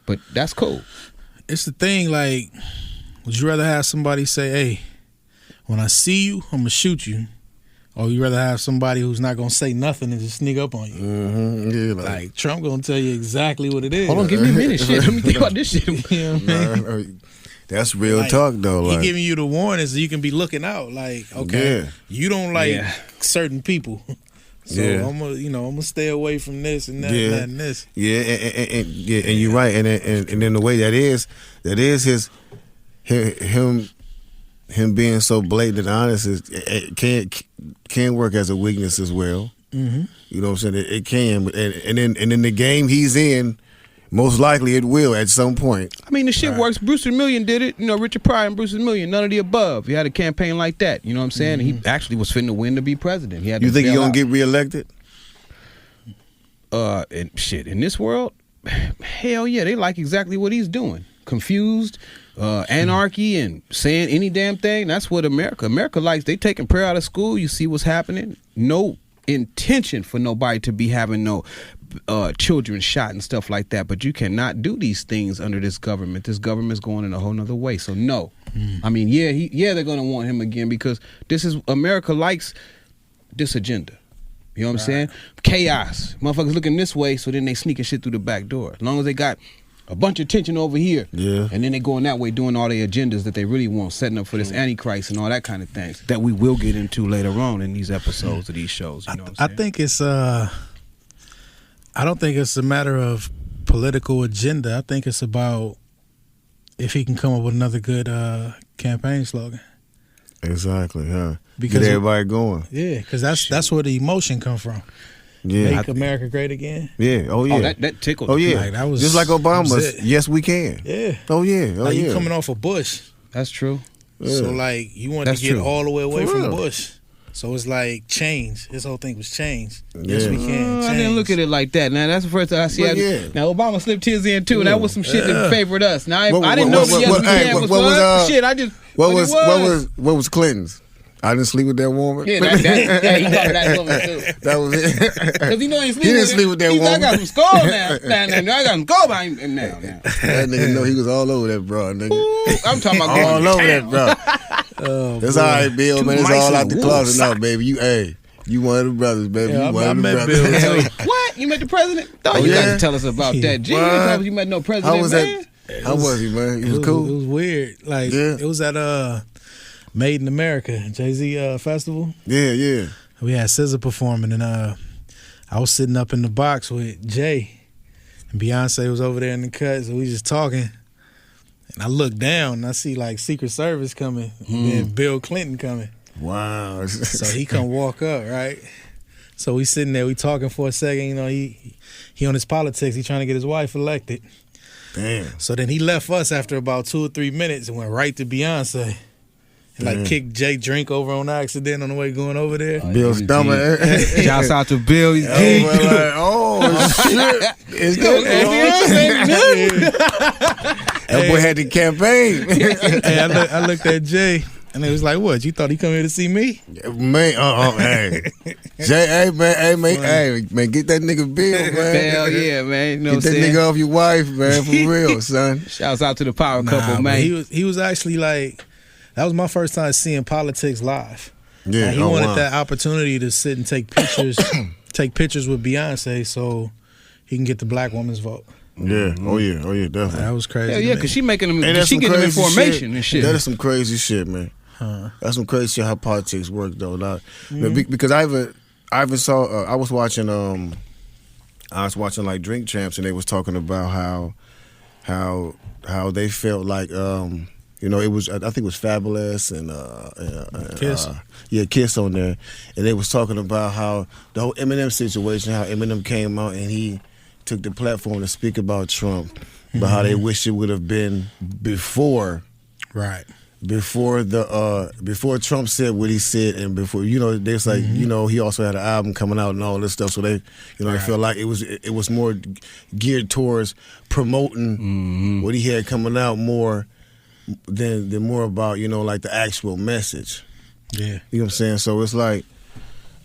But that's cool. It's the thing, like, would you rather have somebody say, hey, when I see you, I'm going to shoot you? Or you rather have somebody who's not going to say nothing and just sneak up on you? Mm-hmm. Yeah, like Trump going to tell you exactly what it is. Hold on, give me a minute. Shit, let me think about this shit. You know what I mean? That's real talk, though. He giving you the warning so you can be looking out. Like, okay, you don't like certain people. So I'm gonna stay away from this and that and that and this. Yeah, and you're right. And in the way that is him being so blatant and honest can work as a weakness as well. Mm-hmm. You know what I'm saying? It can, and in the game he's in, most likely it will at some point. I mean, the shit works. Bruce Million did it. Richard Pryor and Bruce Million, none of the above. He had a campaign like that. You know what I'm saying? Mm-hmm. He actually was finna win to be president. He had. You think he's gonna get reelected? And shit, in this world, hell yeah, they like exactly what he's doing. Confused. Anarchy and saying any damn thing. That's what America likes. They taking prayer out of school. You see what's happening. No intention for nobody to be having no children shot and stuff like that. But you cannot do these things under this government. This government's going in a whole nother way. So no. I mean, they're gonna want him again because this is America likes this agenda. You know what I'm saying? Chaos. Motherfuckers looking this way, so then they sneaking shit through the back door. As long as they got a bunch of tension over here, and then they going that way doing all their agendas that they really want, setting up for this Antichrist and all that kind of things that we will get into later on in these episodes of these shows. You know what I'm saying? I think it's I don't think it's a matter of political agenda. I think it's about if he can come up with another good campaign slogan. Exactly, huh? Because get everybody going. Yeah, because that's where the emotion come from. Yeah, Make America great again. Yeah. Oh yeah. Oh, that tickled. Oh yeah. Like, that was just like Obama's. Yes, we can. Yeah. Oh yeah. Oh you coming off of Bush. That's true. Yeah. So like you want to get all the way away from Bush. So it's like change. This whole thing was change. Yes, we can. I didn't look at it like that. Now that's the first time I see it. Now Obama slipped his in too. That was some shit that favored us. Now I didn't know yes we can was for us. Shit, I just what was Clinton's? I didn't sleep with that woman. Yeah, hey, he thought of that woman too. That was it. Because he know he didn't sleep with that woman. woman. I got some score now. I got some score behind him now. That nigga know he was all over that bro, nigga. Ooh, I'm talking about all over that bro. That's all right, Bill, man. It's all out the closet now, baby. You one of the brothers, baby. Yeah, you one I of the met brothers. Bill. What? You met the president? Oh, you got to tell us about that. Gee, you met no president, How was man? that? How was he, man? He was cool. It was weird. Like it was at Made in America, Jay-Z festival. Yeah. We had SZA performing, and I was sitting up in the box with Jay, and Beyonce was over there in the cut, so we just talking. And I look down, and I see like Secret Service coming, and then Bill Clinton coming. Wow. So he come walk up, right? So we sitting there, we talking for a second. You know, he on his politics. He trying to get his wife elected. Damn. So then he left us after about 2 or 3 minutes and went right to Beyonce. And like kicked Jay drink over on accident on the way going over there. Bill's stomach. Shouts out to Bill. He's geek. Shit. It's good. That boy had the campaign. Hey, I looked at Jay. And they was like, "What? You thought he come here to see me?" Man, hey, Jay, hey, man, get that nigga Bill, man. Hell yeah, man. You know get that nigga off your wife, man, for real, son. Shouts out to the power couple, man. He was actually like, that was my first time seeing politics live. Yeah, like, he wanted that opportunity to sit and take pictures, with Beyonce, so he can get the black woman's vote. Yeah, oh yeah, definitely. That was crazy. Hell yeah, because she making them, she getting them information and shit. That is some crazy shit, man. That's some crazy shit how politics work though. Because I was watching like Drink Champs, and they was talking about how they felt like it was, I think it was Fabulous and Kiss. Kiss on there, and they was talking about how the whole Eminem situation, how Eminem came out and he took the platform to speak about Trump, but how they wish it would have been before. Right. Before Trump said what he said, and before there's like he also had an album coming out and all this stuff, so they they felt like it was more geared towards promoting what he had coming out more than more about like the actual message. Yeah, you know what I'm saying. So it's like,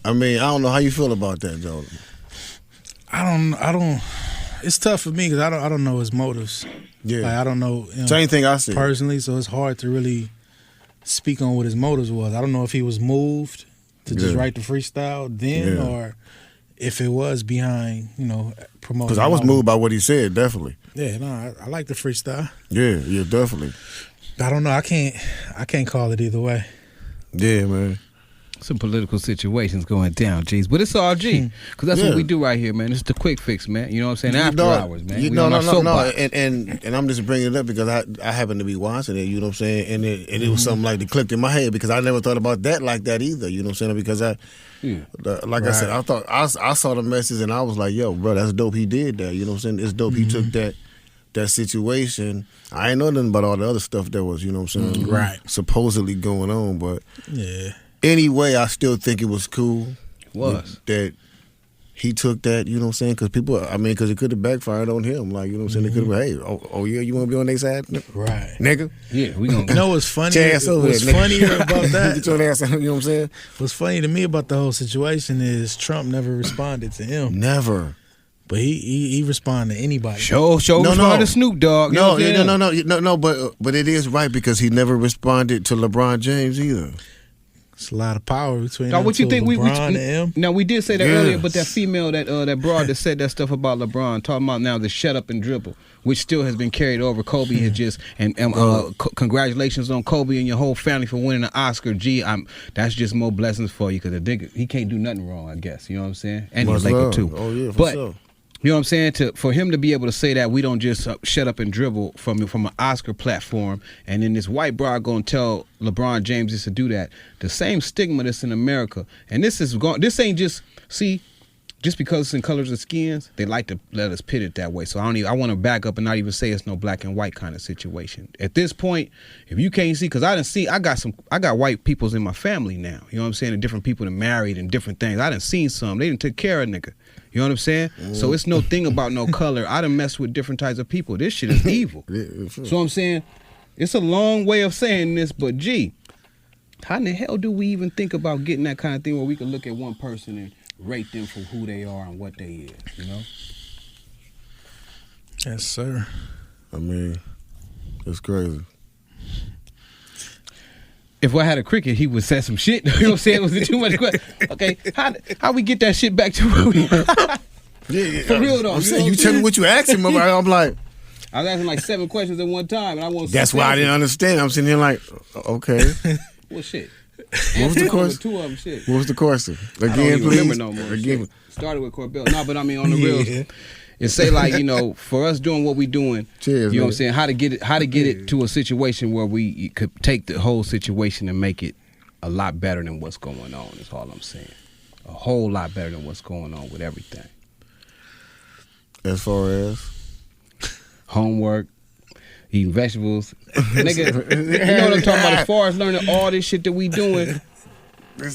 I don't know how you feel about that, Joe. I don't. It's tough for me because I don't know his motives. Yeah, like, I don't know. Same thing I see personally, so it's hard to really speak on what his motives was. I don't know if he was moved to just write the freestyle then, or if it was behind promoting. Because I was moved by what he said, definitely. Yeah, no, I like the freestyle. Yeah, definitely. I don't know. I can't call it either way. Yeah, man. Some political situations going down, G's, but it's all G, because that's what we do right here, man. It's the quick fix, man. You know what I'm saying? After hours, man. No. And I'm just bringing it up because I happen to be watching it. You know what I'm saying? And it was something like that clicked in my head because I never thought about that like that either. You know what I'm saying? Because I said, I thought I saw the message and I was like, yo, bro, that's dope. He did that. You know what I'm saying? It's dope. He took that situation. I ain't know nothing about all the other stuff that was, you know what I'm saying? Right. Supposedly going on, but yeah. Anyway, I still think it was cool. That he took that, you know what I'm saying? Because because it could have backfired on him. Like, you know what I'm saying? It could have been, hey, oh yeah, you want to be on their side? Right. Nigga? Yeah, we gonna You know what's funny? What's funnier about that? Get your ass, you know what I'm saying? What's funny to me about the whole situation is Trump never responded to him. Never. But he responded to anybody. Responded to Snoop Dogg. No, but it is right because he never responded to LeBron James either. It's a lot of power between now, what you think LeBron and him. Now, we did say that earlier, but that female, that broad that said that stuff about LeBron, talking about now the shut up and dribble, which still has been carried over. Kobe has just, congratulations on Kobe and your whole family for winning an Oscar. That's just more blessings for you because he can't do nothing wrong, I guess. You know what I'm saying? And he's Laker too. Oh, yeah, for sure. You know what I'm saying? For him to be able to say that, we don't just shut up and dribble from an Oscar platform, and then this white broad going to tell LeBron James just to do that. The same stigma that's in America, and this ain't just because it's in colors of skins, they like to let us pit it that way. So I want to back up and not even say it's no black and white kind of situation. At this point, if you can't see, because I got white peoples in my family now. You know what I'm saying? And different people that married and different things. I done seen some. They done took care of a nigga. You know what I'm saying? So it's no thing about no color. I done messed with different types of people. This shit is evil. So I'm saying, it's a long way of saying this, but gee, How in the hell do we even think about getting that kind of thing where we can look at one person and rate them for who they are and what they is, you know? Yes, sir. I mean, it's crazy. If I had a cricket, he would say some shit. You know what I'm saying? Was it too much question? Okay, how we get that shit back to where we... Yeah, For real though. I'm saying, you tell me what you asking me about. I'm like... I was asking like 7 questions at one time, and I want. That's why I didn't understand. I'm sitting here like, okay. Well, shit. What was the question? 2 of them, shit. What was the question? I don't Again, even please. remember no more. Again. Shit. Started with Corbell. No, but I mean on the real. And say like, you know, for us doing what we doing, Cheers, you know man. what I'm saying, how to get it to a situation where we could take the whole situation and make it a lot better than what's going on, is all I'm saying. A whole lot better than what's going on with everything. As far as? Homework, eating vegetables. Nigga, you know what I'm talking about, as far as learning all this shit that we doing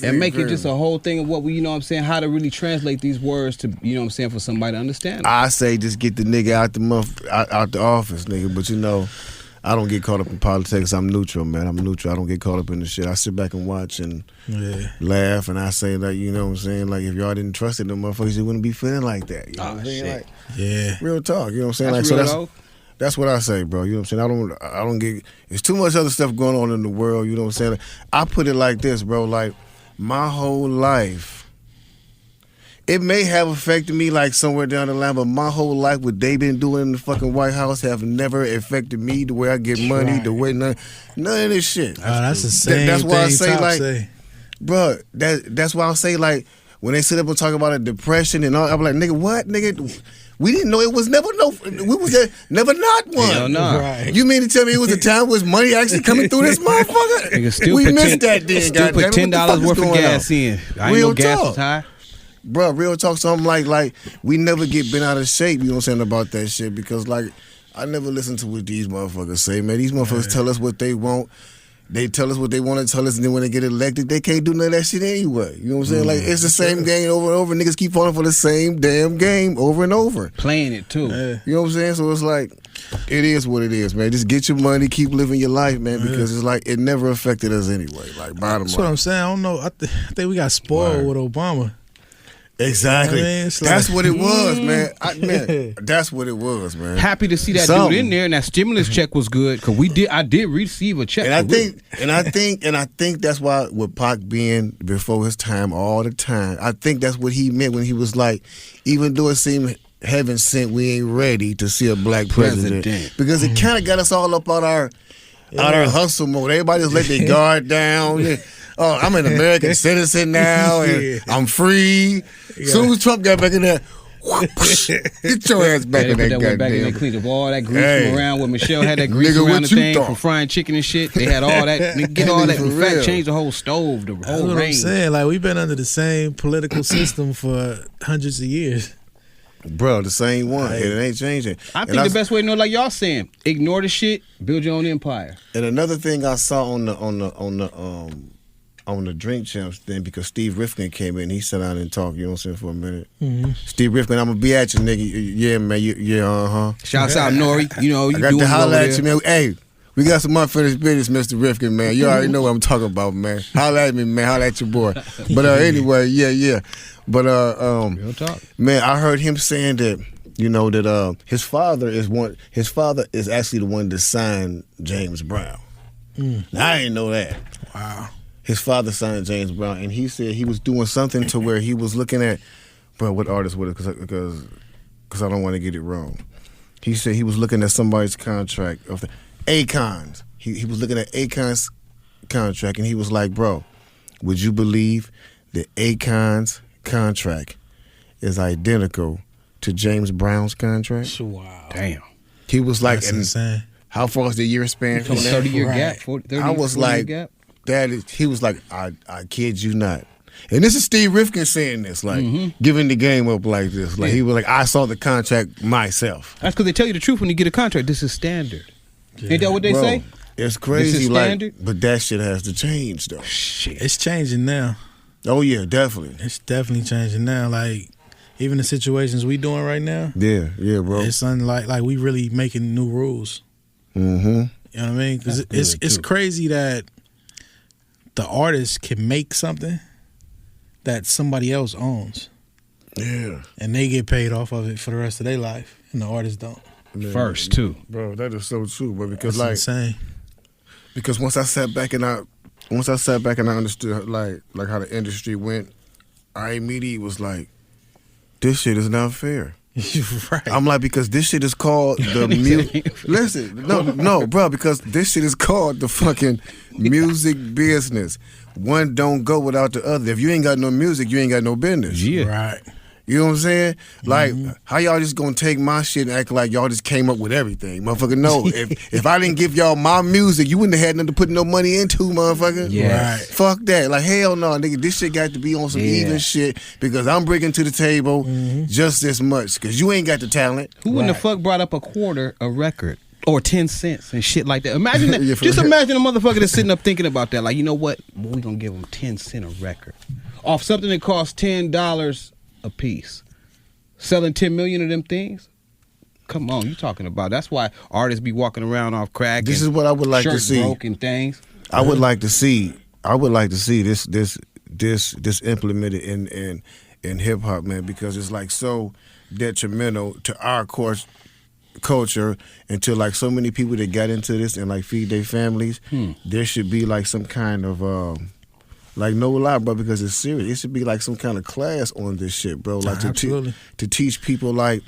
and make it just a whole thing of what we, you know what I'm saying, how to really translate these words to, you know what I'm saying, for somebody to understand them. I say just get the nigga out the office, nigga. But you know, I don't get caught up in politics. I'm neutral, man. I'm neutral. I don't get caught up in the shit. I sit back and watch and laugh, and I say that, you know what I'm saying, like if y'all didn't trust it, them motherfuckers, you wouldn't be feeling like that. You know what I'm saying? Shit. Like, Yeah. real talk. You know what I'm saying? That's like real, so though. that's what I say, bro. You know what I'm saying? I don't get. There's too much other stuff going on in the world. You know what I'm saying? I put it like this, bro. Like my whole life, it may have affected me like somewhere down the line, but my whole life, what they been doing in the fucking White House, have never affected me. The way I get money, the way none of this shit. Oh, that's the same. That's why I thing say Top like, say. bro. That's why I say like when they sit up and talk about a depression and all, I'm like, nigga, what, nigga? We didn't know it was never we was there, never not one. Hell no. Right. You mean to tell me it was a time where money actually coming through this motherfucker? Nigga, still We put missed that then, still put goddamn it. What the $10 fuck is worth of going gas on? in. I ain't Real know gas talk. was high. Bro, real talk, something like we never get bent out of shape, you know what I'm saying, about that shit, because like I never listen to what these motherfuckers say, man. These motherfuckers tell us what they want. They tell us what they want to tell us, and then when they get elected, they can't do none of that shit anyway. You know what I'm saying? Like, it's the same game over and over. Niggas keep falling for the same damn game over and over. Playing it too. You know what I'm saying? So it's like, it is what it is, man. Just get your money, keep living your life, man, because it's like, it never affected us anyway. Like, bottom That's what line. I'm saying. I don't know. I think we got spoiled with Obama. Exactly. I mean, it's That's like- what it was, man. Man, that's what it was, man. Happy to see that Something. dude in there, and that stimulus check was good because I did receive a check. And I for real. think that's why with Pac being before his time all the time, I think that's what he meant when he was like, even though it seemed heaven sent, we ain't ready to see a black president. Because it kind of got us all up on our hustle mode. Everybody just let their guard down. Yeah. Oh, I'm an American citizen now, and I'm free. Soon as Trump got back in there, get your ass back They in put that that one back in there, goddamn. cleaned up all that grease Hey. from around when Michelle had that grease Nigga, around what the you thing thought? from frying chicken and shit. They had all that. They get all that. For In fact, real. changed the whole stove, the That's whole what I'm range. saying. Like, we've been under the same political system for hundreds of years. Bro, the same one. It ain't changing. I think the best way to know, like y'all saying, ignore the shit, build your own empire. And another thing I saw on the Drink Champs thing, because Steve Rifkin came in, he sat down and talked, you know what I'm saying, for a minute. Steve Rifkin, I'm gonna be at you, nigga. Yeah, man, yeah, Shouts out Nori. You know, you I got doing to it over holler at there. you, man. Hey, we got some unfinished business, Mr. Rifkin, man. You already know what I'm talking about, man. Holler at me, man. Holler at your boy. But anyway, yeah. But Real talk. man, I heard him saying that, you know, that his father is actually the one that signed James Brown. Now, I didn't know that. Wow. His father signed James Brown, and he said he was doing something to where he was looking at, bro, what artist was it? Because I don't want to get it wrong. He said he was looking at somebody's contract of the Akon's. He was looking at Akon's contract, and he was like, bro, would you believe that Akon's contract is identical to James Brown's contract? Wow. Damn. He was like, That's and insane. how far is the year span from that? 30-year Right. gap. 30, I was 40-year like, gap. he was like, I kid you not. And this is Steve Rifkin saying this, like, giving the game up like this. Like, he was like, I saw the contract myself. That's because they tell you the truth when you get a contract. This is standard. Ain't that what they Bro, say? it's crazy, This is like, standard? but that shit has to change, though. Shit. It's changing now. Oh, yeah, definitely. It's definitely changing now. Like, even the situations we doing right now, Yeah, bro. it's like we really making new rules. Mm-hmm. You know what I mean? Because it's crazy that the artist can make something that somebody else owns. Yeah. And they get paid off of it for the rest of their life, and the artists don't. Man, First, too. Bro, that is so true, bro. Because That's like, insane. because once I sat back and I understood like how the industry went, I immediately was like, this shit is not fair. Right. I'm like, because this shit is called the music. Listen, no, bro, because this shit is called the fucking music business. One don't go without the other. If you ain't got no music, you ain't got no business. Yeah. Right. You know what I'm saying? Like, how y'all just gonna take my shit and act like y'all just came up with everything? Motherfucker, no. if I didn't give y'all my music, you wouldn't have had nothing to put no money into, motherfucker. Yeah. Right. Fuck that. Like, hell no, nigga. This shit got to be on some even shit because I'm bringing to the table just as much because you ain't got the talent. Who in the fuck brought up a quarter a record? Or 10 cents and shit like that. Imagine that. Yeah, Just imagine a motherfucker that's sitting up thinking about that. Like, you know what? Well, we gonna give them 10 cents a record. Off something that costs $10 a piece. Selling 10 million of them things? Come on, you talking about. That's why artists be walking around off crack. This is what I would like to see. Broken things. I would like to see this implemented in hip hop, man, because it's like so detrimental to our culture and to like so many people that got into this and like feed their families. There should be like some kind of like no lie, bro, because it's serious. It should be like some kind of class on this shit, bro. Like to teach people like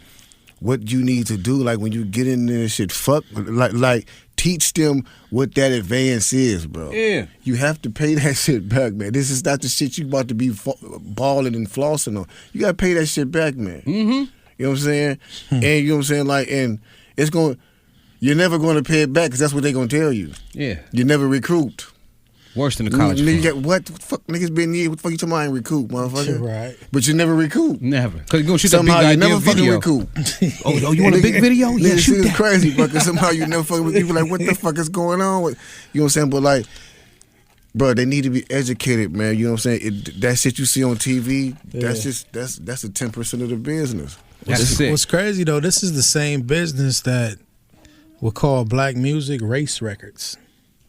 what you need to do. Like when you get in this shit, like teach them what that advance is, bro. Yeah. You have to pay that shit back, man. This is not the shit you about to be balling and flossing on. You gotta pay that shit back, man. You know what I'm saying? And you know what I'm saying? Like, and it's you're never gonna pay it back because that's what they're gonna tell you. Yeah. You never recruit. Worse than the college fund. What the fuck? Niggas been here. What the fuck you talking about? I ain't recoup, motherfucker. Right. But you never recoup. Never. Because you're going to shoot Somehow that big you idea never fucking video. recoup. Oh, you want a big video? Yeah, Nigga, shoot shit that. is crazy, bro. Because somehow you never fucking recoup. Like, what the fuck is going on with? You know what I'm saying? But like, bro, they need to be educated, man. You know what I'm saying? That shit you see on TV, that's a 10% of the business. That's sick. What's crazy though, this is the same business that would call black music race records.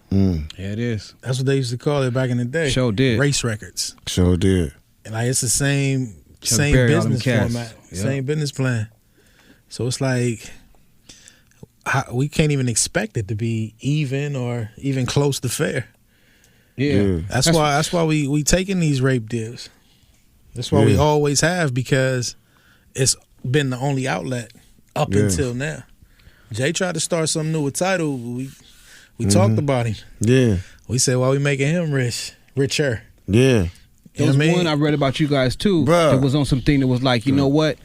Yeah, it is. That's what they used to call it back in the day. Sure did. Race records. Sure did. And like it's the same bury all them business cats. format, Yep. same business plan. So it's like we can't even expect it to be even or even close to fair. Yeah. That's why we taking these rape deals. That's why we always have, because it's been the only outlet up until now. Jay tried to start something new with Tidal. We talked about him. Yeah. We said, why we making him richer? Yeah. There was one I read about you guys too. Bruh. It was on something that was like, you know what?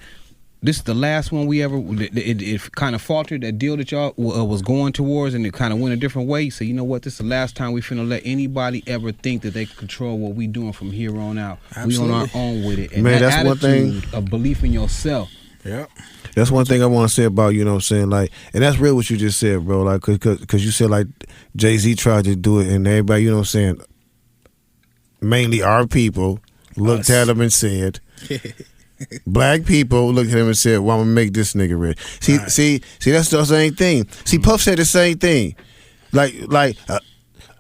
This is the last one we ever. It kind of faltered, that deal that y'all was going towards, and it kind of went a different way. So you know what? This is the last time we finna let anybody ever think that they can control what we doing from here on out. Absolutely. We on our own with it. And Man, that that's one attitude thing. of belief in yourself. Yeah. That's one thing I want to say about, you know what I'm saying, like, and that's real what you just said, bro, like, cause you said, like, Jay-Z tried to do it, and everybody, you know what I'm saying, mainly our people looked at him and said, black people looked at him and said, well, I'm gonna make this nigga rich. See, that's the same thing. See, Puff said the same thing. Like,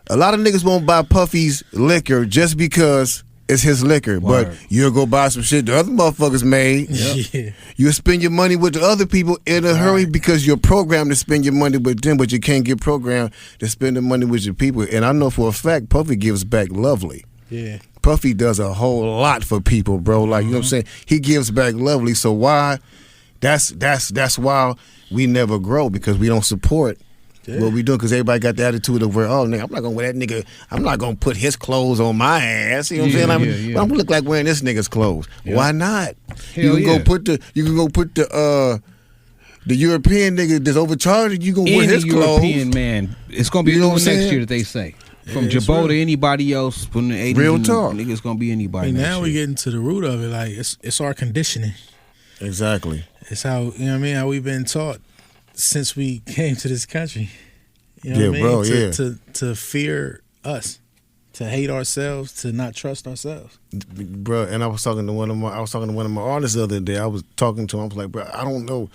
a lot of niggas won't buy Puffy's liquor just because it's his liquor, Word. but you'll go buy some shit the other motherfuckers made. Yeah. You'll spend your money with the other people in a hurry because you're programmed to spend your money with them, but you can't get programmed to spend the money with your people. And I know for a fact Puffy gives back lovely. Yeah. Puffy does a whole lot for people, bro. Like, you know what I'm saying? He gives back lovely. So why? That's why we never grow, because we don't support what we doing, because everybody got the attitude of where, oh, nigga, I'm not gonna wear that nigga. I'm not gonna put his clothes on my ass. You know what I'm saying? I'm gonna look like wearing this nigga's clothes. Why not? You can go put the European nigga that's overcharged. You gonna wear his clothes. European man, it's gonna be You know new what I'm next saying? year that they say. From Jabot to anybody else from the 80s. Real talk. Nigga, it's gonna be anybody. Now we getting to the root of it. Like it's our conditioning. Exactly. It's how, you know what I mean, how we've been taught since we came to this country. You know what I mean? Bro, to fear us, to hate ourselves, to not trust ourselves. Bro, and I was talking to one of my artists the other day. I was talking to him. I was like, bro, I don't know,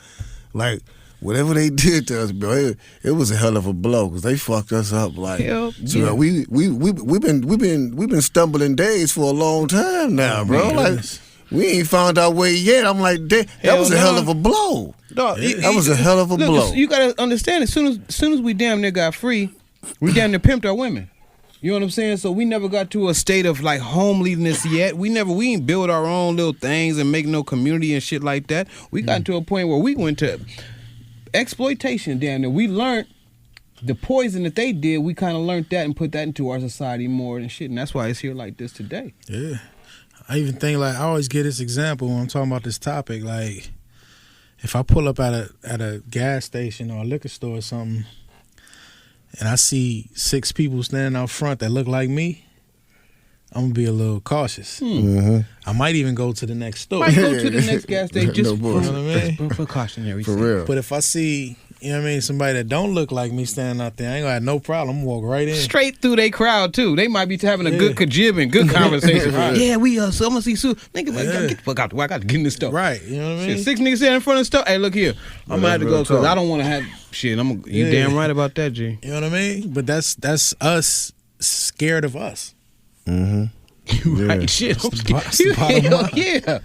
like, whatever they did to us, bro, it was a hell of a blow because they fucked us up. Like, so we've been stumbling days for a long time now, bro. Like, we ain't found our way yet. I'm like, that was a hell of a blow. Dog, that was a hell of a blow. You gotta understand, as soon as we damn near got free, we damn near pimped our women. You know what I'm saying? So we never got to a state of like homeliness yet. We ain't build our own little things and make no community and shit like that. We got to a point where we went to exploitation damn near. We learned the poison that they did. We kind of learned that and put that into our society more and shit. And that's why it's here like this today. Yeah. I even think, like, I always give this example when I'm talking about this topic. Like, if I pull up at a gas station or a liquor store or something, and I see 6 people standing out front that look like me, I'm gonna be a little cautious. I might even go to the next store. Might go to the next gas station just you know what I mean? for cautionary for sake. real. But if I see, you know what I mean, somebody that don't look like me standing out there, I ain't gonna have no problem. I'm gonna walk right in. Straight through they crowd too. They might be having a good kajib and good conversation. Yeah, we so I'm gonna see Sue. Niggas like, get the fuck out the way. I got to get in this stuff. Right, you know what I mean? Shit, 6 niggas standing in front of the stuff. Hey, look here. I'm gonna have to go because I don't want to have shit. You damn right about that, G. You know what I mean? But that's us scared of us. Right, shit. Hell yeah.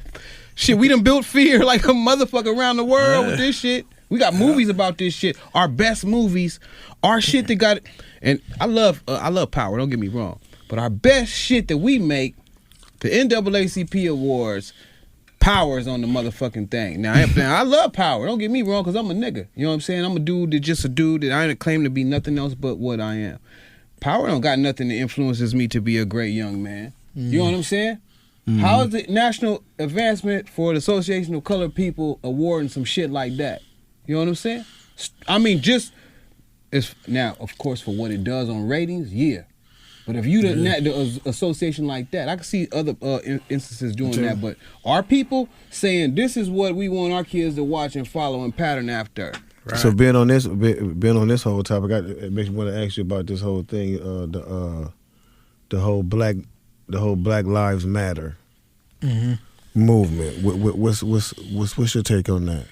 Shit, we done built fear like a motherfucker around the world with this shit. We got movies about this shit. Our best movies, our shit that got, and I love Power. Don't get me wrong, but our best shit that we make, the NAACP awards, Power is on the motherfucking thing. Now I love Power. Don't get me wrong, because I'm a nigga. You know what I'm saying? I'm a dude that just a dude that I ain't claim to be nothing else but what I am. Power don't got nothing that influences me to be a great young man. You know what I'm saying? How is the National Advancement for the Association of Colored People awarding some shit like that? You know what I'm saying? I mean, just it's now, of course, for what it does on ratings, yeah. But if you the association like that, I can see other instances doing that. But our people saying this is what we want our kids to watch and follow and pattern after. Right. So being on this whole topic, it makes me want to ask you about this whole thing, the whole Black Lives Matter movement. What's your take on that?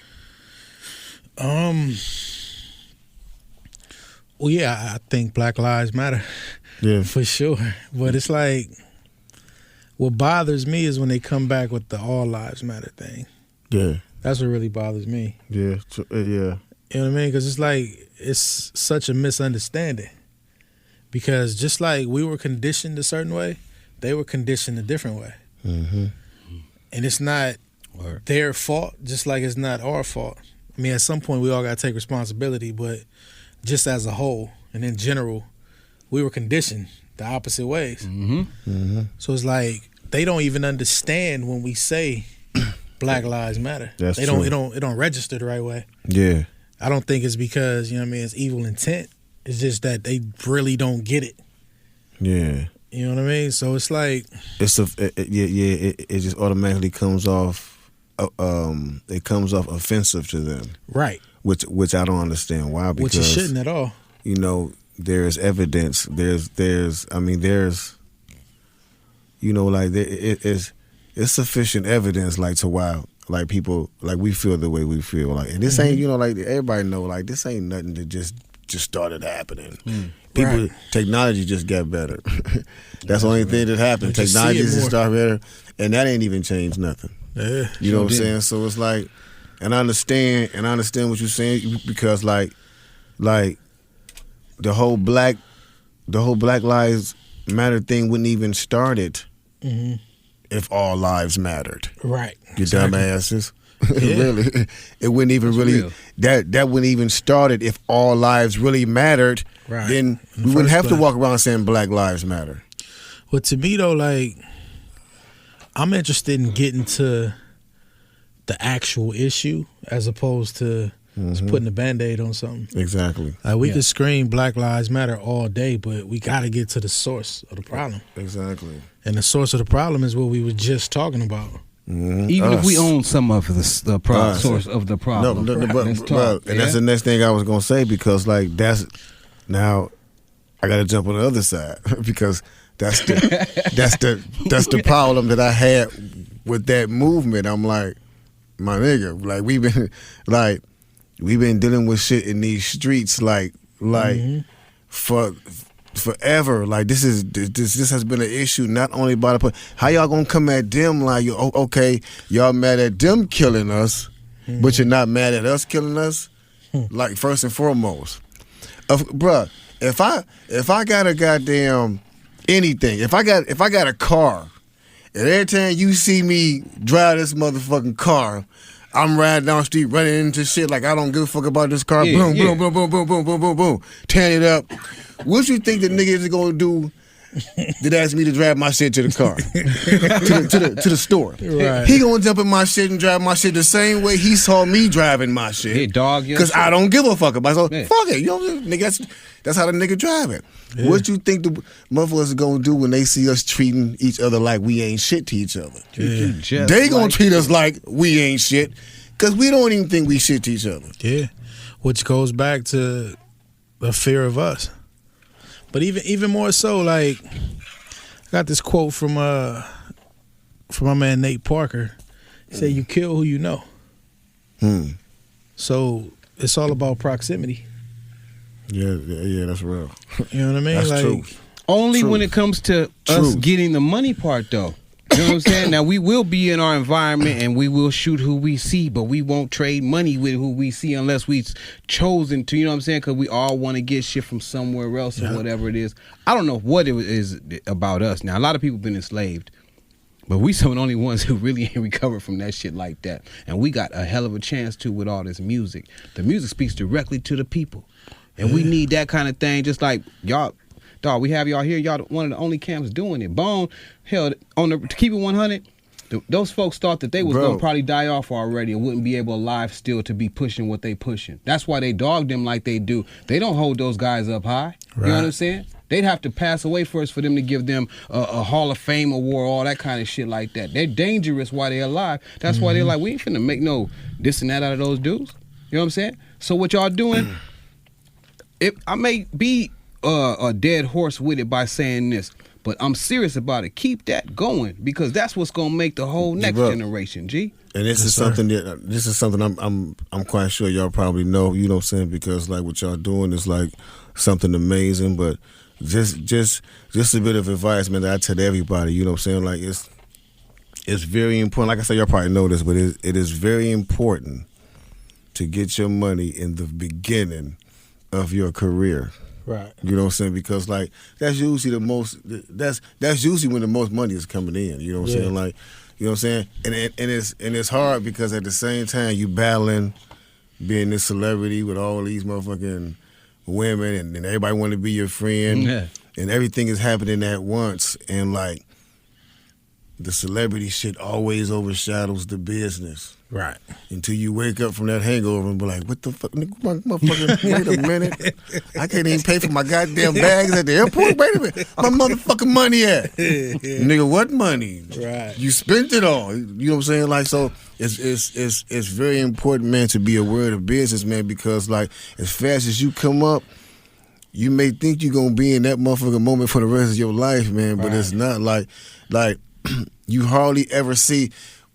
Well, yeah, I think Black Lives Matter. Yeah, for sure. But it's like, what bothers me is when they come back with the All Lives Matter thing. Yeah, that's what really bothers me. Yeah, yeah. You know what I mean? Because it's like, it's such a misunderstanding. Because just like we were conditioned a certain way, they were conditioned a different way. And it's not their fault, just like it's not our fault. I mean, at some point, we all got to take responsibility, but just as a whole and in general, we were conditioned the opposite ways. So it's like, they don't even understand when we say Black Lives Matter. That's true. It don't register the right way. Yeah. I don't think it's because, you know what I mean, it's evil intent. It's just that they really don't get it. Yeah. You know what I mean? So it's like, it just automatically comes off. It comes off offensive to them, right? Which I don't understand why. Because, which it shouldn't at all. You know, there's evidence. There's you know, like it's sufficient evidence, like to why, like people, like we feel the way we feel, like, and this ain't, you know, like everybody know, like this ain't nothing that just started happening. People, technology just got better. That's the only thing that happened. Technology just started better, and that ain't even changed nothing. Yeah, you know what I'm saying? So it's like, and I understand what you're saying, because like the whole Black Lives Matter thing wouldn't even started if all lives mattered. Right. You dumbasses. Really, it wouldn't even that wouldn't even started if all lives really mattered. Right. Then we wouldn't have to walk around saying Black Lives Matter. Well, to me though, like, I'm interested in getting to the actual issue as opposed to just putting a Band-Aid on something. Exactly. Like, we could scream Black Lives Matter all day, but we got to get to the source of the problem. Exactly. And the source of the problem is what we were just talking about. Even if we own some of the source of the problem. And that's the next thing I was gonna say, because like now I gotta jump on the other side because that's the problem that I had with that movement. I'm like, my nigga, like we've been like, we've been dealing with shit in these streets like for forever. Like this has been an issue not only by the how y'all gonna come at them like okay, y'all mad at them killing us, but you're not mad at us killing us. Like first and foremost, bruh, if I got a goddamn anything, if I got a car, and every time you see me drive this motherfucking car, I'm riding down the street running into shit like I don't give a fuck about this car. Boom, boom, boom, boom, boom, boom, boom, boom, boom, tearing it up. What you think the nigga is gonna do that asked me to drive my shit to the car, to the store? Right. He gonna jump in my shit and drive my shit the same way he saw me driving my shit. Hey, dog, because I don't give a fuck about it. So fuck it, you know, nigga. That's how the nigga drive it. Yeah. What you think the motherfuckers gonna do when they see us treating each other like we ain't shit to each other? Yeah. They gonna treat us like we ain't shit because we don't even think we shit to each other. Yeah, which goes back to the fear of us. But even more so, like, I got this quote from my man Nate Parker. He said, "You kill who you know." So it's all about proximity. Yeah, that's real. You know what I mean? That's like, true. Only when it comes to us getting the money part, though. You know what I'm saying? Now, we will be in our environment and we will shoot who we see, but we won't trade money with who we see unless we've chosen to, you know what I'm saying? Because we all want to get shit from somewhere else or whatever it is. I don't know what it is about us. Now, a lot of people been enslaved, but we some of the only ones who really ain't recovered from that shit like that. And we got a hell of a chance to with all this music. The music speaks directly to the people. And we need that kind of thing, just like y'all. Dog, we have y'all here. Y'all one of the only camps doing it. Bone, hell, to keep it 100, those folks thought that they was going to probably die off already and wouldn't be able alive still to be pushing what they pushing. That's why they dogged them like they do. They don't hold those guys up high. Right. You know what I'm saying? They'd have to pass away first for them to give them a Hall of Fame award, all that kind of shit like that. They're dangerous while they're alive. That's why they're like, we ain't finna make no this and that out of those dudes. You know what I'm saying? So what y'all doing, I may be a dead horse with it by saying this, but I'm serious about it. Keep that going because that's what's gonna make the whole next generation. G. And this is something I'm quite sure y'all probably know. You know what I'm saying? Because like what y'all doing is like something amazing. But just a bit of advice, man, that I tell everybody. You know what I'm saying? Like it's very important. Like I said, y'all probably know this, but it is very important to get your money in the beginning of your career. Right. You know what I'm saying? Because like that's usually the most that's usually when the most money is coming in. You know what I'm saying? Like, you know what I'm saying? And it's hard because at the same time you battling being this celebrity with all these motherfucking women and everybody want to be your friend. Yeah. And everything is happening at once and like the celebrity shit always overshadows the business. Right. Until you wake up from that hangover and be like, what the fuck, nigga, motherfucker, wait a minute. I can't even pay for my goddamn bags at the airport. Wait a minute. My motherfucking money at? Nigga, what money? Right. You spent it all. You know what I'm saying? Like, so it's very important, man, to be aware of the business, man, because like as fast as you come up, you may think you're gonna be in that motherfucking moment for the rest of your life, man, but it's not like you hardly ever see.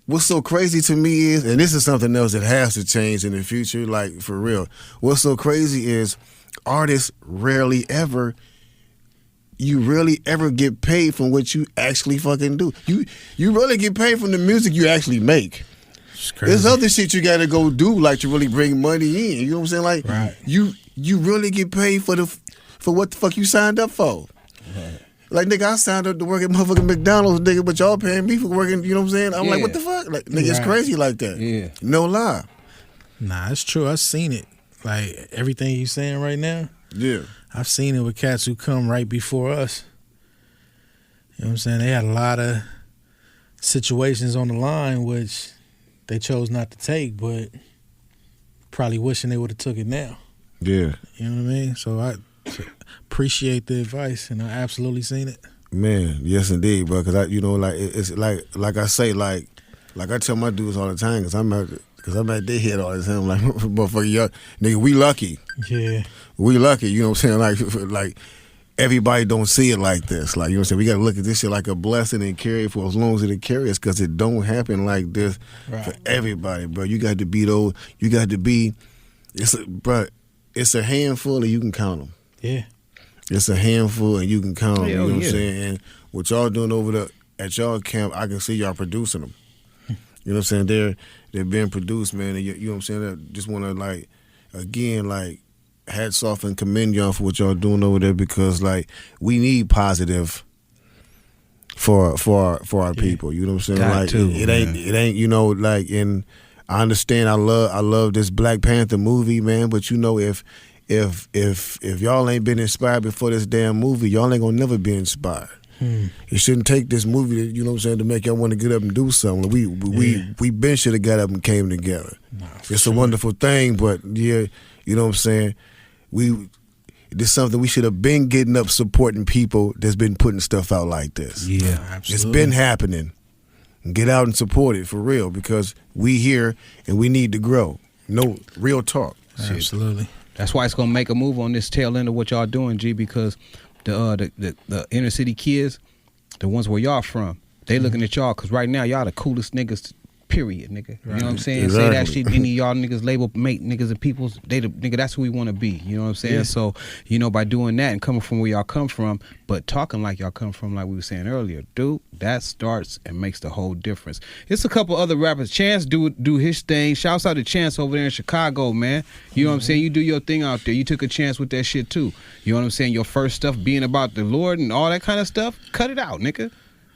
What's so crazy to me is, and this is something else that has to change in the future, like for real. What's so crazy is artists rarely ever get paid from what you actually fucking do. You really get paid from the music you actually make. There's other shit you gotta go do like to really bring money in. You know what I'm saying? Like you really get paid for what the fuck you signed up for. Right. Like, nigga, I signed up to work at motherfucking McDonald's, nigga, but y'all paying me for working, you know what I'm saying? I'm like, what the fuck? Like, nigga, it's crazy like that. Yeah. No lie. Nah, it's true. I've seen it. Like, everything you saying right now. Yeah. I've seen it with cats who come right before us. You know what I'm saying? They had a lot of situations on the line which they chose not to take, but probably wishing they would have took it now. Yeah. You know what I mean? So I appreciate the advice, and I absolutely seen it. Man, yes indeed, bro. Because it's like I say, like I tell my dudes all the time, because I'm at their head all the time. Like, motherfucker, y'all, nigga, we lucky. Yeah, we lucky. You know what I'm saying? Like everybody don't see it like this. Like, you know what I'm saying? We got to look at this shit like a blessing and carry it for as long as it carries, because it don't happen like this for everybody, bro. You got to be It's a handful and you can count them. Yeah. It's a handful and you can count them. You know what I'm yeah. saying? And what y'all doing over at y'all camp, I can see y'all producing them. You know what I'm saying? They're being produced, man. And you know what I'm saying? I just want to, like, again, like, hats off and commend y'all for what y'all doing over there, because, like, we need positive for our people. You know what I'm saying? Got like to, it ain't you know, like, and I understand I love this Black Panther movie, man, but you know, if y'all ain't been inspired before this damn movie, y'all ain't gonna never be inspired. You shouldn't take this movie, you know what I'm saying, to make y'all want to get up and do something. We been should have got up and came together. It's a wonderful thing, but yeah, you know what I'm saying? This is something we should have been getting up, supporting people that's been putting stuff out like this. Yeah, absolutely. It's been happening. Get out and support it for real, because we here and we need to grow. No, real talk. Absolutely. That's why it's gonna make a move on this tail end of what y'all doing, G, because the inner city kids, the ones where y'all from, they looking at y'all, because right now y'all the coolest niggas, period, nigga. You know what I'm saying? Exactly. Say that shit, any of y'all niggas label mate niggas and peoples, nigga, that's who we want to be. You know what I'm saying? Yeah. So, you know, by doing that and coming from where y'all come from, but talking like y'all come from, like we were saying earlier, dude, that starts and makes the whole difference. It's a couple other rappers. Chance do his thing. Shouts out to Chance over there in Chicago, man. You know what I'm saying? You do your thing out there. You took a chance with that shit too. You know what I'm saying? Your first stuff being about the Lord and all that kind of stuff, cut it out, nigga.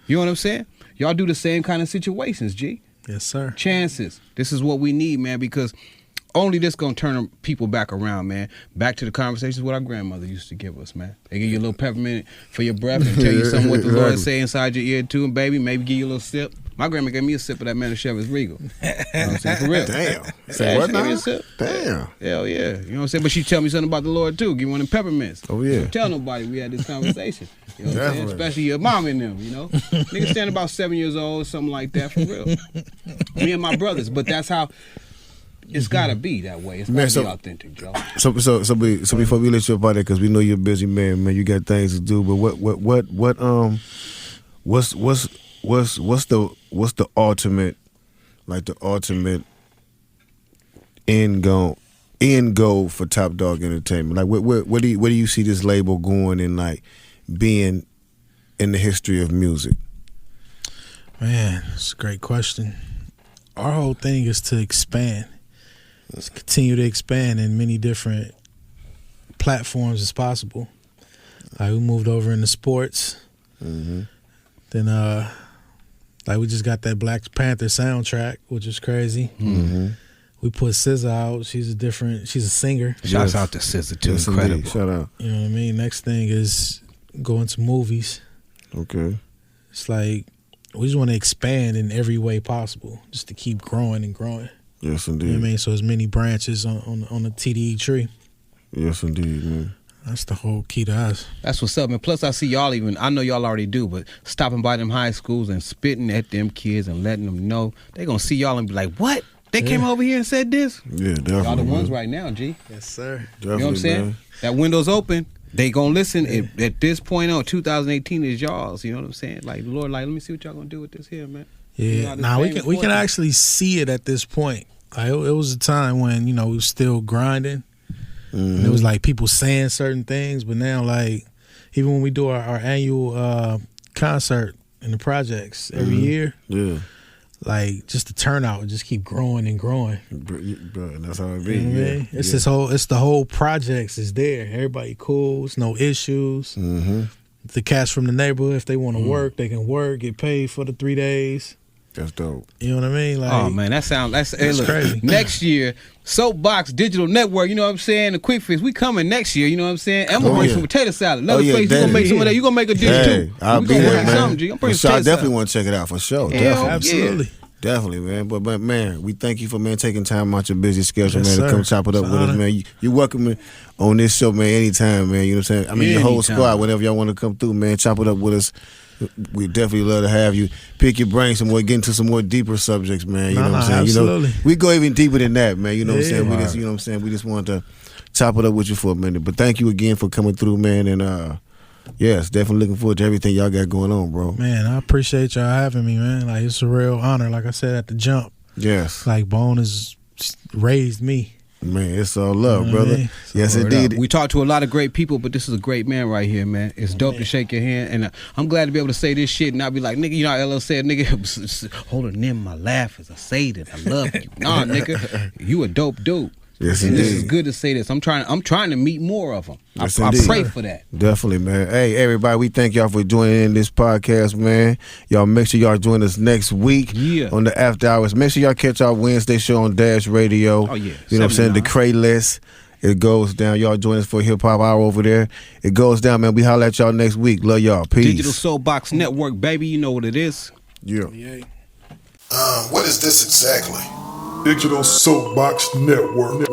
You know what I'm saying? Y'all do the same kind of situations, G. Yes, sir. Chances. This is what we need, man, because only this gonna turn people back around, man. Back to the conversations what our grandmother used to give us, man. They give you a little peppermint for your breath and tell you something what the Lord say inside your ear too, and baby, maybe give you a little sip. My grandma gave me a sip of that Manischewitz Regal. You know what I'm saying? For real. Damn. Yeah, What she gave me now? a sip. Damn. Hell yeah. You know what I'm saying? But she tell me something about the Lord too. Give me one of them peppermints. Oh, yeah. Don't tell nobody we had this conversation. You know what I'm saying? Definitely. Especially your mom and them, you know? Niggas stand about 7 years old, something like that, for real. Me and my brothers, but that's how it's gotta be that way. It's gotta be authentic, Joe. So before we let you up out there, because we know you're a busy man, you got things to do. But what's the ultimate, like the ultimate end goal for Top Dawg Entertainment? Like where do you see this label going and like being in the history of music? Man, it's a great question. Our whole thing is to expand. Let's continue to expand in many different platforms as possible. Like we moved over into sports. Mm-hmm. Then like we just got that Black Panther soundtrack, which is crazy. Mm-hmm. We put SZA out. She's a singer. Shouts out to SZA too. Yes, Incredible. indeed. Shout out. You know what I mean? Next thing is going to movies. Okay. It's like we just want to expand in every way possible, just to keep growing and growing. Yes, You indeed. know what I mean? So as many branches on the TDE tree. Yes, indeed, man. That's the whole key to us. That's what's up, and plus I see y'all I know y'all already do, but stopping by them high schools and spitting at them kids and letting them know, they gonna see y'all and be like, what? They came over here and said this? Yeah, definitely. Y'all the ones man. right now, G. Yes, sir. Definitely, You know what I'm saying? man. That window's open. They gonna listen. At this point on, 2018 is y'all's. You know what I'm saying? Like, Lord, like, let me see what y'all gonna do with this here, man. You know how Yeah. this fame We is can working. actually see it at this point. Like it was a time when, you know, we was still grinding. Mm-hmm. And it was like people saying certain things, but now like even when we do our annual concert in the projects every year, Yeah. like just the turnout would just keep growing and growing. Bro, that's how it You be. know what I mean? It's the whole projects is there. Everybody cool. It's no issues. Mm-hmm. The cats from the neighborhood, if they want to work, they can work, get paid for the 3 days. That's dope. You know what I mean? Like, Oh man, that's hey, look, crazy. Next year, Soapbox Digital Network, you know what I'm saying? The Quick Fix, we coming next year, you know what I'm saying? I'm gonna bring some potato salad. Another place, you gonna make some of that. You gonna make a dish too. I'll we be gonna there, bring man. something, G. I'm bringing For sure, I potato definitely salad. want to check it out for sure. Hell Definitely. absolutely. Definitely, man. But man, we thank you for taking time out your busy schedule, Yes, man, sir. to come chop it up It's with an us, honor. man. You're welcome on this show, man, anytime, man. You know what I'm saying? I mean, your whole Anytime. squad, whenever y'all want to come through, man, chop it up with us. We definitely love to have you. Pick your brain some more, get into some more deeper subjects, man. You know what I'm saying? absolutely. You know, we go even deeper than that, man. You know what I'm saying? We Yeah. just, you know what I'm saying? We just wanted to chop it up with you for a minute. But thank you again for coming through, man. And yes, definitely looking forward to everything y'all got going on, bro. Man, I appreciate y'all having me, man. Like, it's a real honor. Like I said at the jump, Yes. like Bone has raised me. Man, it's all love, brother. Yes, indeed. We talked to a lot of great people, but this is a great man right here, man. It's dope to shake your hand, and I'm glad to be able to say this shit and not be like, nigga, you know how LL said, nigga, holding in my laugh as I say that I love you. Nah, nigga, you a dope dude. Yes, and indeed. this is good to say this. I'm trying to meet more of them. Yes, I indeed. pray for that. Definitely, man. Hey, everybody, we thank y'all for joining in this podcast, man. Y'all make sure y'all join us next week on the After Hours. Make sure y'all catch our Wednesday show on Dash Radio. Oh, yeah. You know what I'm saying? The Cray List. It goes down. Y'all join us for Hip Hop Hour over there. It goes down, man. We holler at y'all next week. Love y'all. Peace. Digital Soulbox Network, baby. You know what it is. Yeah. What is this exactly? Digital Soapbox Network.